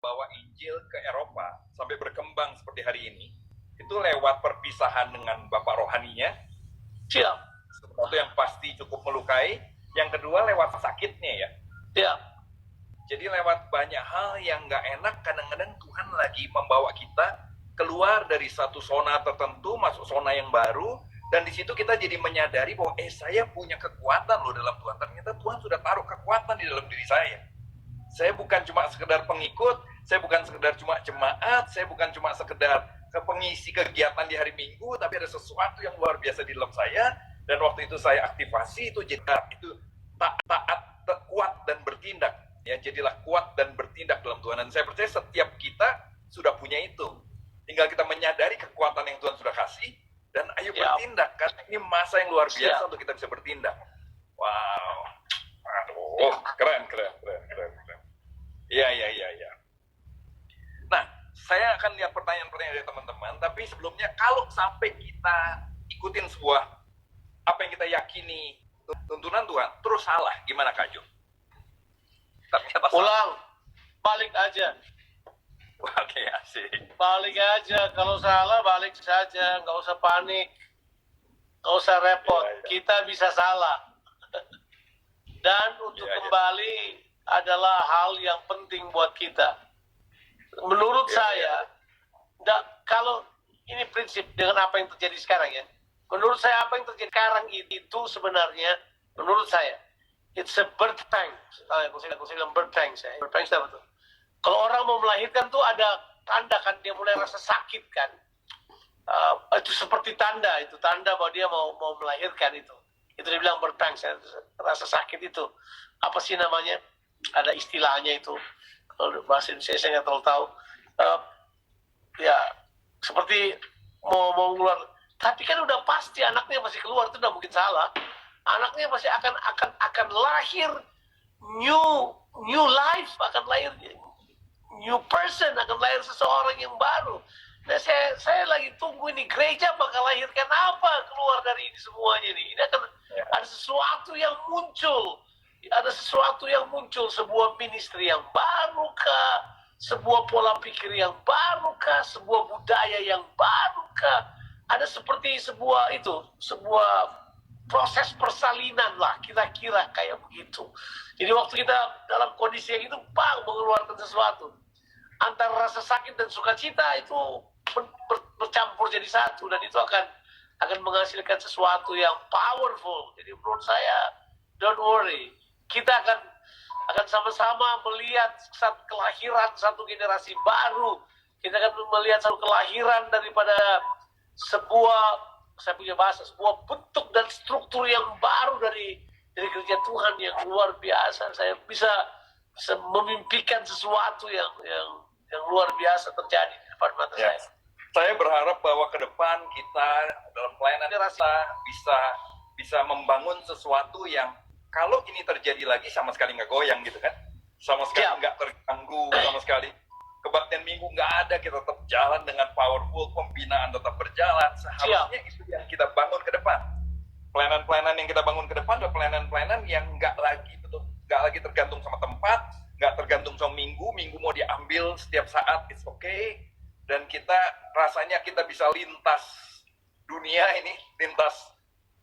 Bawa Injil ke Eropa sampai berkembang seperti hari ini, itu lewat perpisahan dengan bapak rohaninya. Siap. Sesuatu yang pasti cukup melukai. Yang kedua lewat sakitnya ya. Siap. Jadi lewat banyak hal yang nggak enak, kadang-kadang Tuhan lagi membawa kita keluar dari satu zona tertentu, masuk zona yang baru, dan di situ kita jadi menyadari bahwa saya punya kekuatan loh dalam Tuhan. Ternyata Tuhan sudah taruh kekuatan di dalam diri saya. Saya bukan cuma sekedar pengikut, saya bukan sekedar cuma jemaat, saya bukan cuma sekedar pengisi kegiatan di hari Minggu, tapi ada sesuatu yang luar biasa di dalam saya, dan waktu itu saya aktivasi, itu jadi itu taat, kuat dan bertindak. Ya, jadilah kuat dan bertindak dalam Tuhan. Dan saya percaya setiap kita sudah punya itu. Tinggal kita menyadari kekuatan yang Tuhan sudah kasih, dan ayo bertindak. Karena ini masa yang luar biasa untuk kita bisa bertindak. Wow. Aduh, keren. Iya. Nah, saya akan lihat pertanyaan-pertanyaan dari teman-teman, tapi sebelumnya kalau sampai kita ikutin sebuah apa yang kita yakini tuntunan Tuhan, terus salah, gimana Kak Jo? Ternyata ulang, balik aja. Oke, asik. Balik aja, kalau salah balik saja, nggak usah panik, nggak usah repot. Kita bisa salah. Dan untuk kembali adalah hal yang penting buat kita. Menurut saya, kalau ini prinsip dengan apa yang terjadi sekarang ya. Menurut saya apa yang terjadi sekarang itu sebenarnya, menurut saya, it's a birth pang. Saya bilang birth pang. Birth pang apa tuh? Kalau orang mau melahirkan tuh ada tanda kan, dia mulai rasa sakit kan. Itu seperti tanda bahwa dia mau melahirkan itu. Itu dibilang birth pang, rasa sakit itu. Apa sih namanya? Ada istilahnya itu. Kalau bahasa Indonesia saya nggak terlalu tahu. Ya seperti mau keluar. Tapi kan udah pasti anaknya pasti keluar, itu udah mungkin salah. Anaknya pasti akan lahir new life, akan lahir new person, akan lahir seseorang yang baru. Nah, saya lagi tunggu ini gereja bakal lahirkan apa keluar dari ini semuanya nih. Ini akan Ya. ada sesuatu yang muncul. Ada sesuatu yang muncul, sebuah ministry yang baru kah? Sebuah pola pikir yang baru kah? Sebuah budaya yang baru kah? Ada seperti sebuah proses persalinan lah, kira-kira kayak begitu. Jadi waktu kita dalam kondisi yang itu, bang, mengeluarkan sesuatu. Antara rasa sakit dan sukacita itu bercampur jadi satu, dan itu akan menghasilkan sesuatu yang powerful. Jadi menurut saya, don't worry, kita akan sama-sama melihat kelahiran satu generasi baru. Kita akan melihat satu kelahiran daripada sebuah, saya punya bahasa, sebuah bentuk dan struktur yang baru dari gereja Tuhan yang luar biasa. Saya bisa memimpikan sesuatu yang luar biasa terjadi di depan mata Ya. saya. Saya berharap bahwa ke depan kita dalam pelayanan kita bisa membangun sesuatu yang kalau ini terjadi lagi sama sekali nggak goyang gitu kan, sama sekali nggak terganggu, sama sekali kebaktian minggu nggak ada, kita tetap jalan dengan powerful, pembinaan tetap berjalan. Seharusnya itu yang kita bangun ke depan. Pelayanan-pelayanan yang kita bangun ke depan adalah pelayanan-pelayanan yang nggak lagi tergantung sama tempat, nggak tergantung sama minggu mau diambil setiap saat, it's okay. Dan kita rasanya kita bisa lintas dunia ini, lintas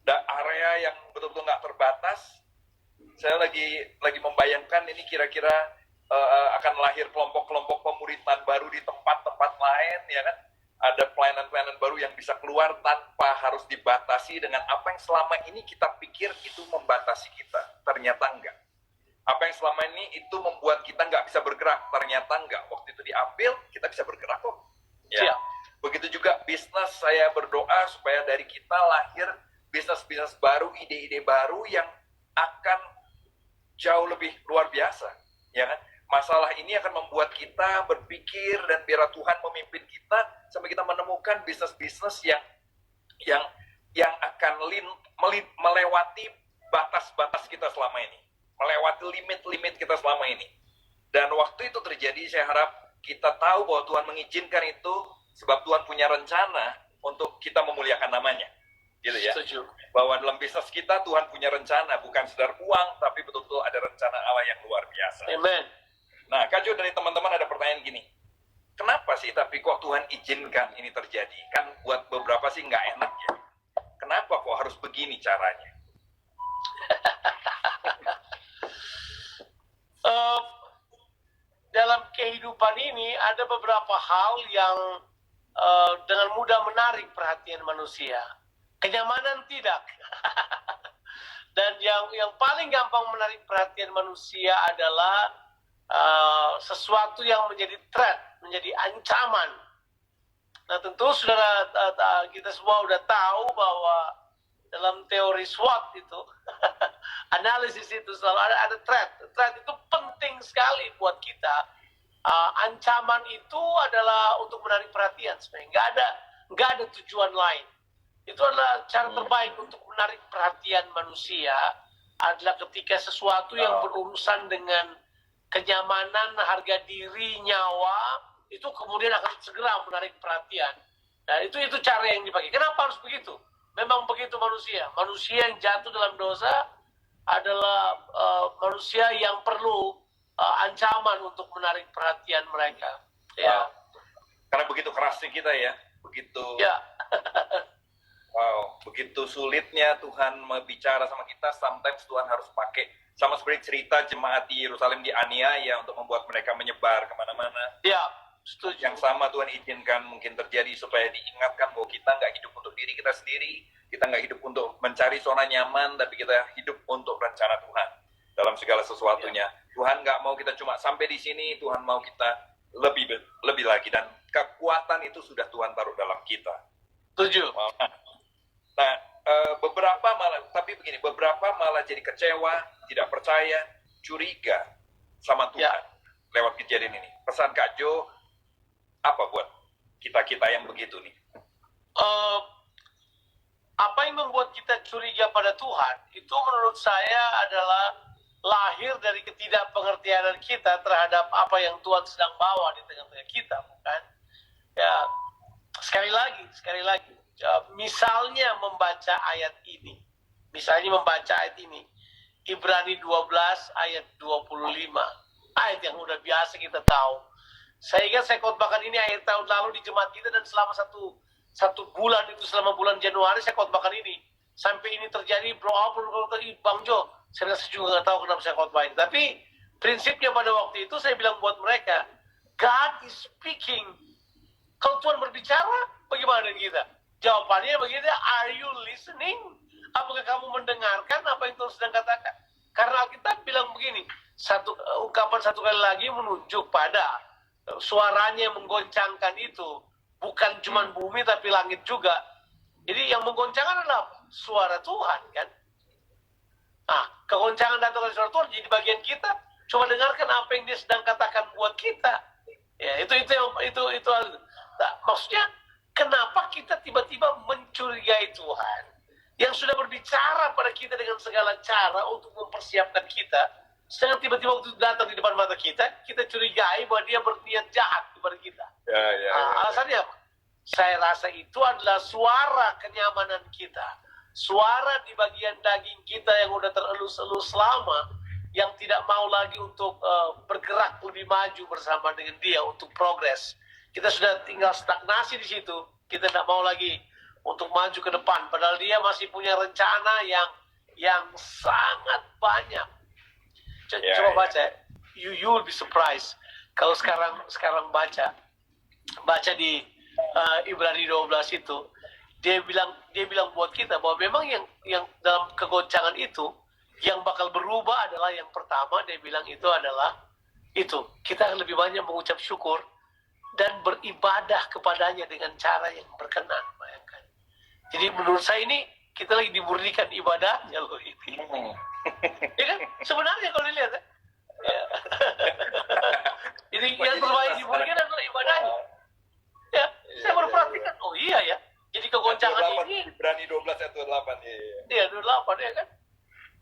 area yang betul-betul nggak terbatas. Saya lagi membayangkan ini kira-kira akan lahir kelompok-kelompok pemuritan baru di tempat-tempat lain, ya kan? Ada pelayanan-pelayanan baru yang bisa keluar tanpa harus dibatasi dengan apa yang selama ini kita pikir itu membatasi kita. Ternyata enggak. Apa yang selama ini itu membuat kita nggak bisa bergerak, ternyata enggak. Waktu itu diambil, kita bisa bergerak kok. Ya. Begitu juga bisnis, saya berdoa supaya dari kita lahir bisnis-bisnis baru, ide-ide baru yang akan jauh lebih luar biasa, ya kan? Masalah ini akan membuat kita berpikir dan biar Tuhan memimpin kita sampai kita menemukan bisnis-bisnis yang akan melewati batas-batas kita selama ini, melewati limit-limit kita selama ini. Dan waktu itu terjadi, saya harap kita tahu bahwa Tuhan mengizinkan itu sebab Tuhan punya rencana untuk kita memuliakan namanya, gitu ya. Setuju. Bahwa dalam bisnis kita Tuhan punya rencana, bukan sekedar uang, tapi betul-betul ada rencana Allah yang luar biasa. Amen. Nah, Kak Jo, dari teman-teman ada pertanyaan gini, kenapa sih tapi kok Tuhan izinkan ini terjadi? Kan buat beberapa sih nggak enak ya. Kenapa kok harus begini caranya? Dalam kehidupan ini ada beberapa hal yang dengan mudah menarik perhatian manusia. Kenyamanan tidak. Dan yang paling gampang menarik perhatian manusia adalah sesuatu yang menjadi threat, menjadi ancaman. Nah, tentu saudara, kita semua udah tahu bahwa dalam teori SWOT itu, analisis itu selalu ada threat. Threat itu penting sekali buat kita. Ancaman itu adalah untuk menarik perhatian, sebenarnya nggak ada tujuan lain. Itu adalah cara terbaik untuk menarik perhatian manusia, adalah ketika sesuatu yang berurusan dengan kenyamanan, harga diri, nyawa, itu kemudian akan segera menarik perhatian. Nah, itu cara yang dipakai. Kenapa harus begitu? Memang begitu manusia. Manusia yang jatuh dalam dosa adalah manusia yang perlu ancaman untuk menarik perhatian mereka. Ya. Karena begitu kerasnya kita ya, begitu. Ya. Wow, begitu sulitnya Tuhan bicara sama kita. Sometimes Tuhan harus pakai, sama seperti cerita jemaat di Yerusalem dianiaya untuk membuat mereka menyebar kemana-mana. Ya. Setuju. Yang sama Tuhan izinkan mungkin terjadi supaya diingatkan bahwa kita nggak hidup untuk diri kita sendiri, kita nggak hidup untuk mencari zona nyaman, tapi kita hidup untuk rencana Tuhan dalam segala sesuatunya. Tuhan nggak mau kita cuma sampai di sini, Tuhan mau kita lebih lagi, dan kekuatan itu sudah Tuhan taruh dalam kita. Setuju. Nah, beberapa malah jadi kecewa, tidak percaya, curiga sama Tuhan lewat kejadian ini. Pesan Kak Jo apa buat kita yang begitu nih? Apa yang membuat kita curiga pada Tuhan itu menurut saya adalah lahir dari ketidakpengertianan kita terhadap apa yang Tuhan sedang bawa di tengah-tengah kita, bukan? Ya, sekali lagi, misalnya membaca ayat ini, Ibrani 12 ayat 25, ayat yang udah biasa kita tahu. Saya ingat saya khotbahkan ini akhir tahun lalu di jemaat kita, dan selama satu bulan itu, selama bulan Januari saya khotbahkan ini. Sampai ini terjadi, Bang Jo, saya juga nggak tahu kenapa saya khotbahin. Tapi prinsipnya pada waktu itu saya bilang buat mereka, God is speaking. Kalau Tuhan berbicara, bagaimana dengan kita? Jawabannya begini, are you listening? Apakah kamu mendengarkan apa yang Tuhan sedang katakan? Karena Alkitab bilang begini, ungkapan satu kali lagi menunjuk pada suaranya yang menggoncangkan itu. Bukan cuma bumi tapi langit juga. Jadi yang menggoncangkan adalah suara Tuhan, kan? Nah, kegoncangan datang dari suara Tuhan, jadi bagian kita. Coba dengarkan apa yang dia sedang katakan buat kita. Ya, itu. Nah, maksudnya, kenapa kita tiba-tiba mencurigai Tuhan yang sudah berbicara pada kita dengan segala cara untuk mempersiapkan kita, sedangkan tiba-tiba waktu datang di depan mata kita curigai bahwa dia berniat jahat kepada kita. Alasannya apa? Saya rasa itu adalah suara kenyamanan kita, suara di bagian daging kita yang udah terelus-elus lama, yang tidak mau lagi untuk bergerak lebih maju bersama dengan dia untuk progres. Kita sudah tinggal stagnasi di situ, kita tidak mau lagi untuk maju ke depan, padahal dia masih punya rencana yang sangat banyak. Coba baca, you will be surprised kalau sekarang baca di Ibrani 12 itu, dia bilang buat kita bahwa memang yang dalam kegoncangan itu yang bakal berubah adalah yang pertama, dia bilang itu adalah kita lebih banyak mengucap syukur dan beribadah kepadanya dengan cara yang berkenan. Bayangkan. Jadi menurut saya ini kita lagi dimurnikan ibadahnya loh ini. Ya kan? Sebenarnya kalau dilihat ya. Jadi yang terbaik dimurnikan adalah ibadahnya. Ya, saya baru perhatikan. Oh iya ya. Jadi kegoncangan ini. Ibrani 12 ayat 28. Iya, 28 ya kan.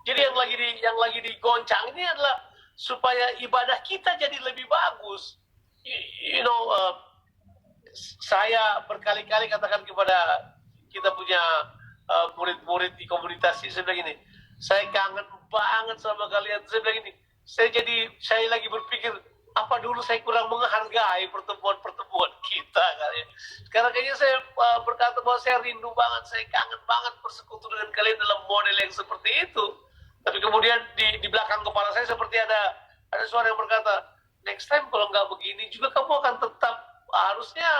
Jadi yang lagi digoncang ini adalah supaya ibadah kita jadi lebih bagus. Saya berkali-kali katakan kepada kita punya murid-murid di komunitas ini, saya bilang gini, saya kangen banget sama kalian. Saya bilang gini, saya lagi berpikir, apa dulu saya kurang menghargai pertemuan-pertemuan kita kali ya. Sekarang kayaknya saya berkata bahwa saya rindu banget, saya kangen banget bersekutu dengan kalian dalam model yang seperti itu. Tapi kemudian di belakang kepala saya seperti ada suara yang berkata, next time kalau nggak begini juga kamu akan tetap harusnya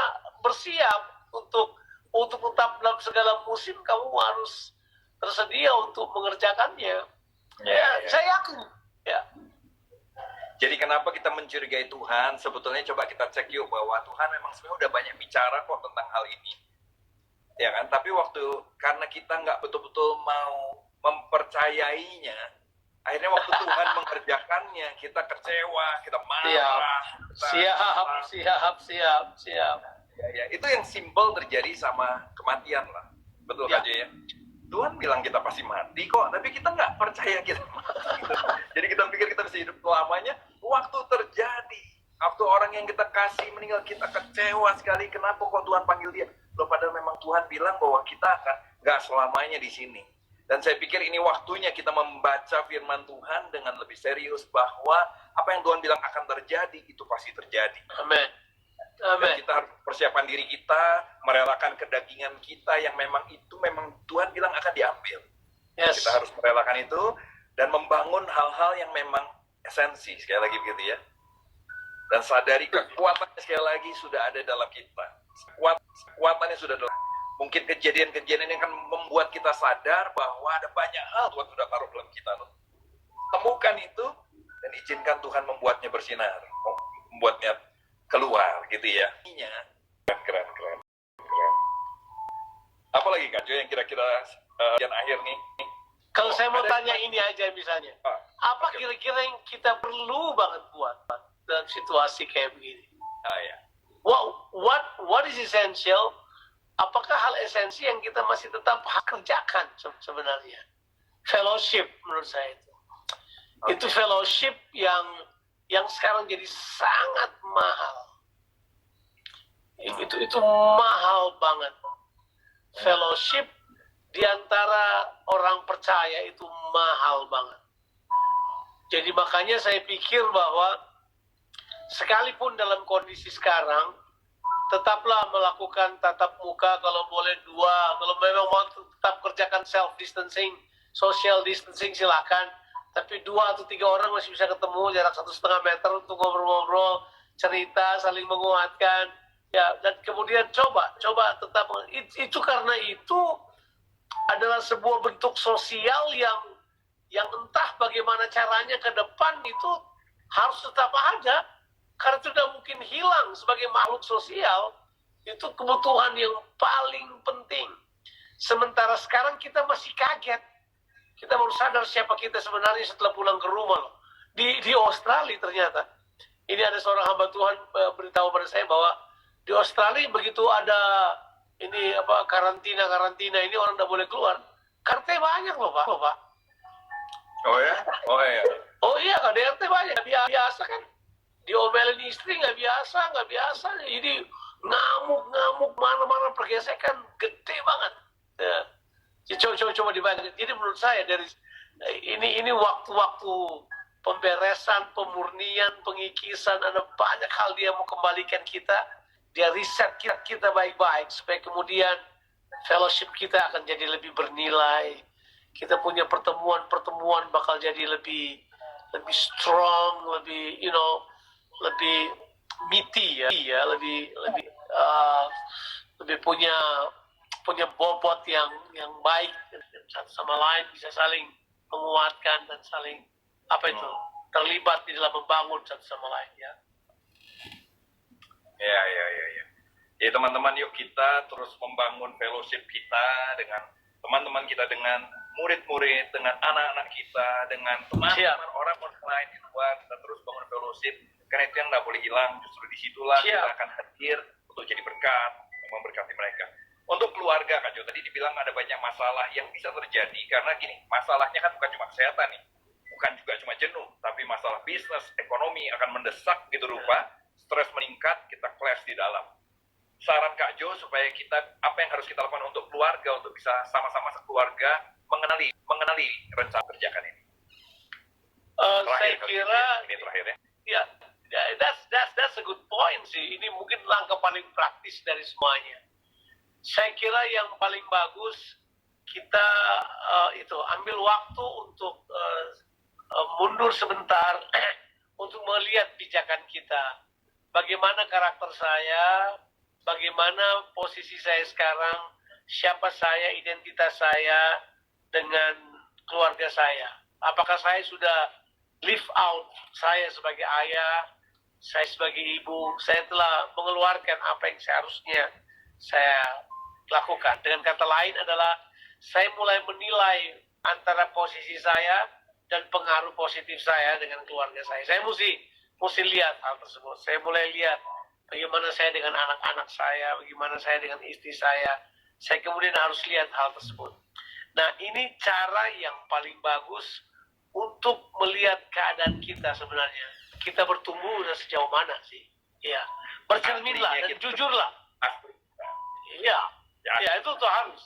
bersiap untuk tetap dalam segala musim, kamu harus tersedia untuk mengerjakannya. Saya yakin. Ya. Jadi kenapa kita mencurigai Tuhan? Sebetulnya coba kita cek yuk bahwa Tuhan memang sebenarnya udah banyak bicara kok tentang hal ini, ya kan? Tapi karena kita nggak betul-betul mau mempercayainya, akhirnya waktu Tuhan mengerjakannya kita kecewa, kita marah. Siap. Ya, itu yang simpel terjadi sama kematian lah, betul aja ya. Tuhan bilang kita pasti mati kok, tapi kita nggak percaya kita mati. Gitu. Jadi kita pikir kita bisa hidup selamanya. Waktu terjadi, waktu orang yang kita kasih meninggal, kita kecewa sekali. Kenapa kok Tuhan panggil dia? Loh, padahal memang Tuhan bilang bahwa kita akan nggak selamanya di sini. Dan saya pikir ini waktunya kita membaca firman Tuhan dengan lebih serius, bahwa apa yang Tuhan bilang akan terjadi, itu pasti terjadi. Amin. Dan kita harus persiapan diri kita, merelakan kedagingan kita yang memang Tuhan bilang akan diambil. Yes. Kita harus merelakan itu dan membangun hal-hal yang memang esensi, sekali lagi begitu ya. Dan sadari kekuatannya sekali lagi sudah ada dalam kita. Kekuatannya sudah dalam. Mungkin kejadian-kejadian yang akan membuat kita sadar bahwa ada banyak hal Tuhan sudah taruh dalam kita. Temukan itu dan izinkan Tuhan membuatnya bersinar, membuatnya keluar gitu ya. Keren. Apalagi Kak Jo yang kira-kira yang akhir nih? Kalau saya mau tanya ini aja misalnya, apa kira-kira yang kita perlu banget buat dalam situasi kayak begini? Ya. What is essential? Apakah hal esensi yang kita masih tetap kerjakan sebenarnya? Fellowship menurut saya itu. Itu fellowship yang sekarang jadi sangat mahal. Itu mahal banget. Fellowship di antara orang percaya itu mahal banget. Jadi makanya saya pikir bahwa sekalipun dalam kondisi sekarang, tetaplah melakukan tatap muka, kalau boleh 2, kalau memang mau tetap kerjakan self distancing, social distancing silakan. Tapi 2 atau 3 orang masih bisa ketemu jarak 1,5 meter untuk ngobrol-ngobrol, cerita, saling menguatkan. Ya, dan kemudian coba tetap itu, karena itu adalah sebuah bentuk sosial yang entah bagaimana caranya ke depan itu harus tetap ada, karena itu tidak mungkin hilang. Sebagai makhluk sosial, itu kebutuhan yang paling penting. Sementara sekarang kita masih kaget, kita baru sadar siapa kita sebenarnya setelah pulang ke rumah loh. Di Australia ternyata, ini ada seorang hamba Tuhan beritahu pada saya bahwa di Australia begitu ada ini karantina ini, orang tidak boleh keluar. KDRT banyak loh pak. Oh ya? Oh ya. Oh iya, KDRT banyak. Biasa kan, diomelin istri nggak biasa. Jadi ngamuk mana-mana, pergesekan gede banget. Ya. Coba dibayangkan. Jadi menurut saya dari ini waktu-waktu pemberesan, pemurnian, pengikisan, ada banyak hal dia mau kembalikan kita. Dia riset kita baik-baik supaya kemudian fellowship kita akan jadi lebih bernilai. Kita punya pertemuan bakal jadi lebih strong, lebih lebih meaty ya, lebih punya bobot yang baik, satu sama lain bisa saling menguatkan dan saling terlibat di dalam membangun satu sama lain ya. Ya. Ya teman-teman, yuk kita terus membangun fellowship kita dengan teman-teman kita, dengan murid-murid, dengan anak-anak kita, dengan teman-teman orang lain di luar. Kita terus bangun fellowship, karena itu yang nggak boleh hilang. Justru disitulah kita akan hadir untuk jadi berkat, memberkati mereka. Untuk keluarga, Kak Jo, tadi dibilang ada banyak masalah yang bisa terjadi, karena gini, masalahnya kan bukan cuma kesehatan nih, bukan juga cuma jenuh, tapi masalah bisnis, ekonomi akan mendesak gitu rupa, stres meningkat, kita clash di dalam. Saran Kak Jo supaya apa yang harus kita lakukan untuk keluarga, untuk bisa sama-sama sekeluarga mengenali rencana kerjakan ini. Saya kira ini terakhir ya. Ya, that's a good point sih. Ini mungkin langkah paling praktis dari semuanya. Saya kira yang paling bagus kita ambil waktu untuk mundur sebentar untuk melihat pijakan kita. Bagaimana karakter saya, bagaimana posisi saya sekarang, siapa saya, identitas saya dengan keluarga saya. Apakah saya sudah live out saya sebagai ayah, saya sebagai ibu, saya telah mengeluarkan apa yang seharusnya saya lakukan. Dengan kata lain adalah saya mulai menilai antara posisi saya dan pengaruh positif saya dengan keluarga saya. Saya mesti lihat hal tersebut. Saya mulai lihat bagaimana saya dengan anak-anak saya, bagaimana saya dengan istri saya. Saya kemudian harus lihat hal tersebut. Nah, ini cara yang paling bagus untuk melihat keadaan kita sebenarnya. Kita bertumbuh dan sejauh mana sih? Ya, bercerminlah dan jujurlah. Iya, ya itu tuh harus.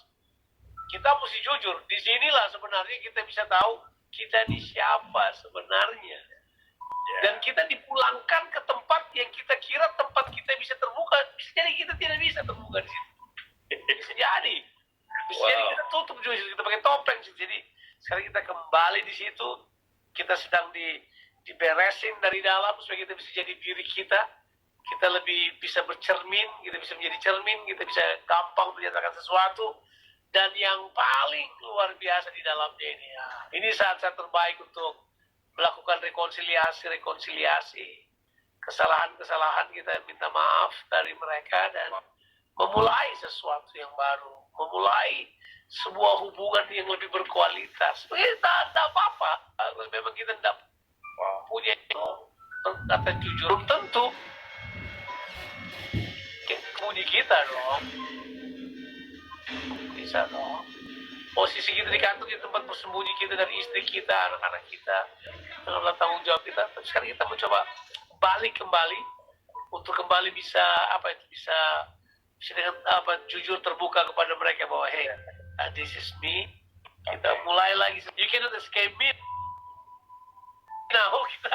Kita mesti jujur. Di sinilah sebenarnya kita bisa tahu kita ini siapa sebenarnya. Dan kita dipulangkan ke tempat yang kita kira tempat kita bisa terbuka. Bisa jadi kita tidak bisa terbuka di situ. Bisa jadi. Bisa jadi kita tutup juga, kita pakai topeng. Jadi sekarang kita kembali di situ. Kita sedang diberesin dari dalam supaya kita bisa jadi diri kita. Kita lebih bisa bercermin, kita bisa menjadi cermin, kita bisa gampang menyatakan sesuatu. Dan yang paling luar biasa di dalamnya ini, ya, ini saat-saat terbaik untuk melakukan rekonsiliasi. Kesalahan-kesalahan kita minta maaf dari mereka dan memulai sesuatu yang baru. Memulai sebuah hubungan yang lebih berkualitas. Kita tidak apa-apa. Memang kita tidak punya kata jujur. Tentu bunyi kita dong. Bisa dong. Posisi kita di kantor, di tempat bersembunyi kita dari istri kita, anak-anak kita, dengan tanggung jawab kita. Tapi sekarang kita mencoba balik kembali untuk kembali bisa apa itu bisa dengan apa jujur terbuka kepada mereka bahwa hey, this is me. Kita mulai lagi. You cannot escape me. Nah, kita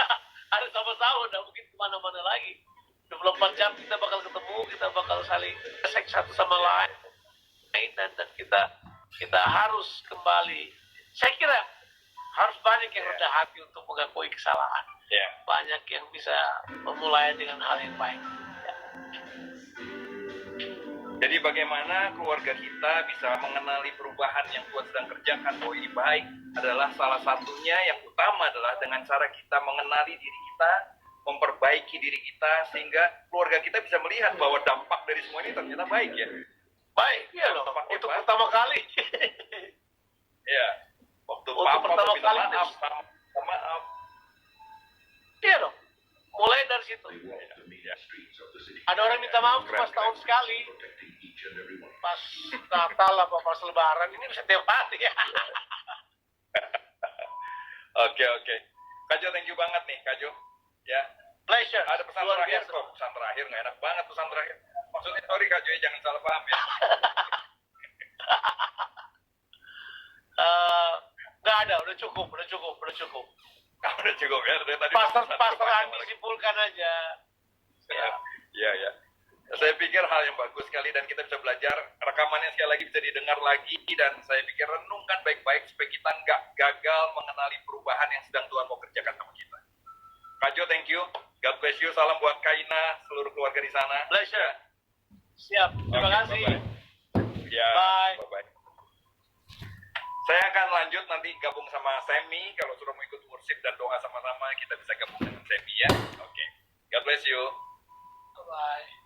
harus sama-sama, nggak mungkin kemana-mana lagi. 24 jam kita bakal ketemu, kita bakal saling seks satu sama lain, dan kita harus kembali. Saya kira harus banyak yang rendah hati untuk mengakui kesalahan. Banyak yang bisa memulai dengan hal yang baik. Jadi bagaimana keluarga kita bisa mengenali perubahan yang Tuhan sedang kerjakan bahwa ini baik adalah salah satunya yang utama adalah dengan cara kita mengenali diri kita, memperbaiki diri kita sehingga keluarga kita bisa melihat bahwa dampak dari semua ini ternyata baik ya. Baik, iya loh. Untuk pertama kali. Iya. Waktu pertama kali minta maaf. Iya dong. Mulai dari situ. Ada orang minta maaf cuma setahun sekali. Pas Natal apa pas Lebaran, ini bisa tiap hari ya. Oke. Kak Jo, thank you banget nih, Kak Jo. Ya. Pleasure. Ada pesan Luar terakhir biasa. kok. Pesan terakhir nggak enak banget pesan terakhir. Maksudnya sorry Kak Jo, jangan salah paham ya. Nggak ada, udah cukup. Udah cukup ya dari tadi. Pastor Andi simpulkan aja. Iya. Saya pikir hal yang bagus sekali dan kita bisa belajar rekamannya sekali lagi bisa didengar lagi dan saya pikir renungkan baik-baik supaya kita nggak gagal mengenali perubahan yang sedang Tuhan mau kerjakan sama kita. Kak Jo, thank you. God bless you. Salam buat Kaina, seluruh keluarga di sana. Pleasure. Siap. Terima kasih. Bye-bye. Ya, bye-bye. Saya akan lanjut nanti gabung sama Semi. Kalau sudah mau ikut worship dan doa sama-sama, kita bisa gabung dengan Semi ya. Oke. God bless you. Bye-bye.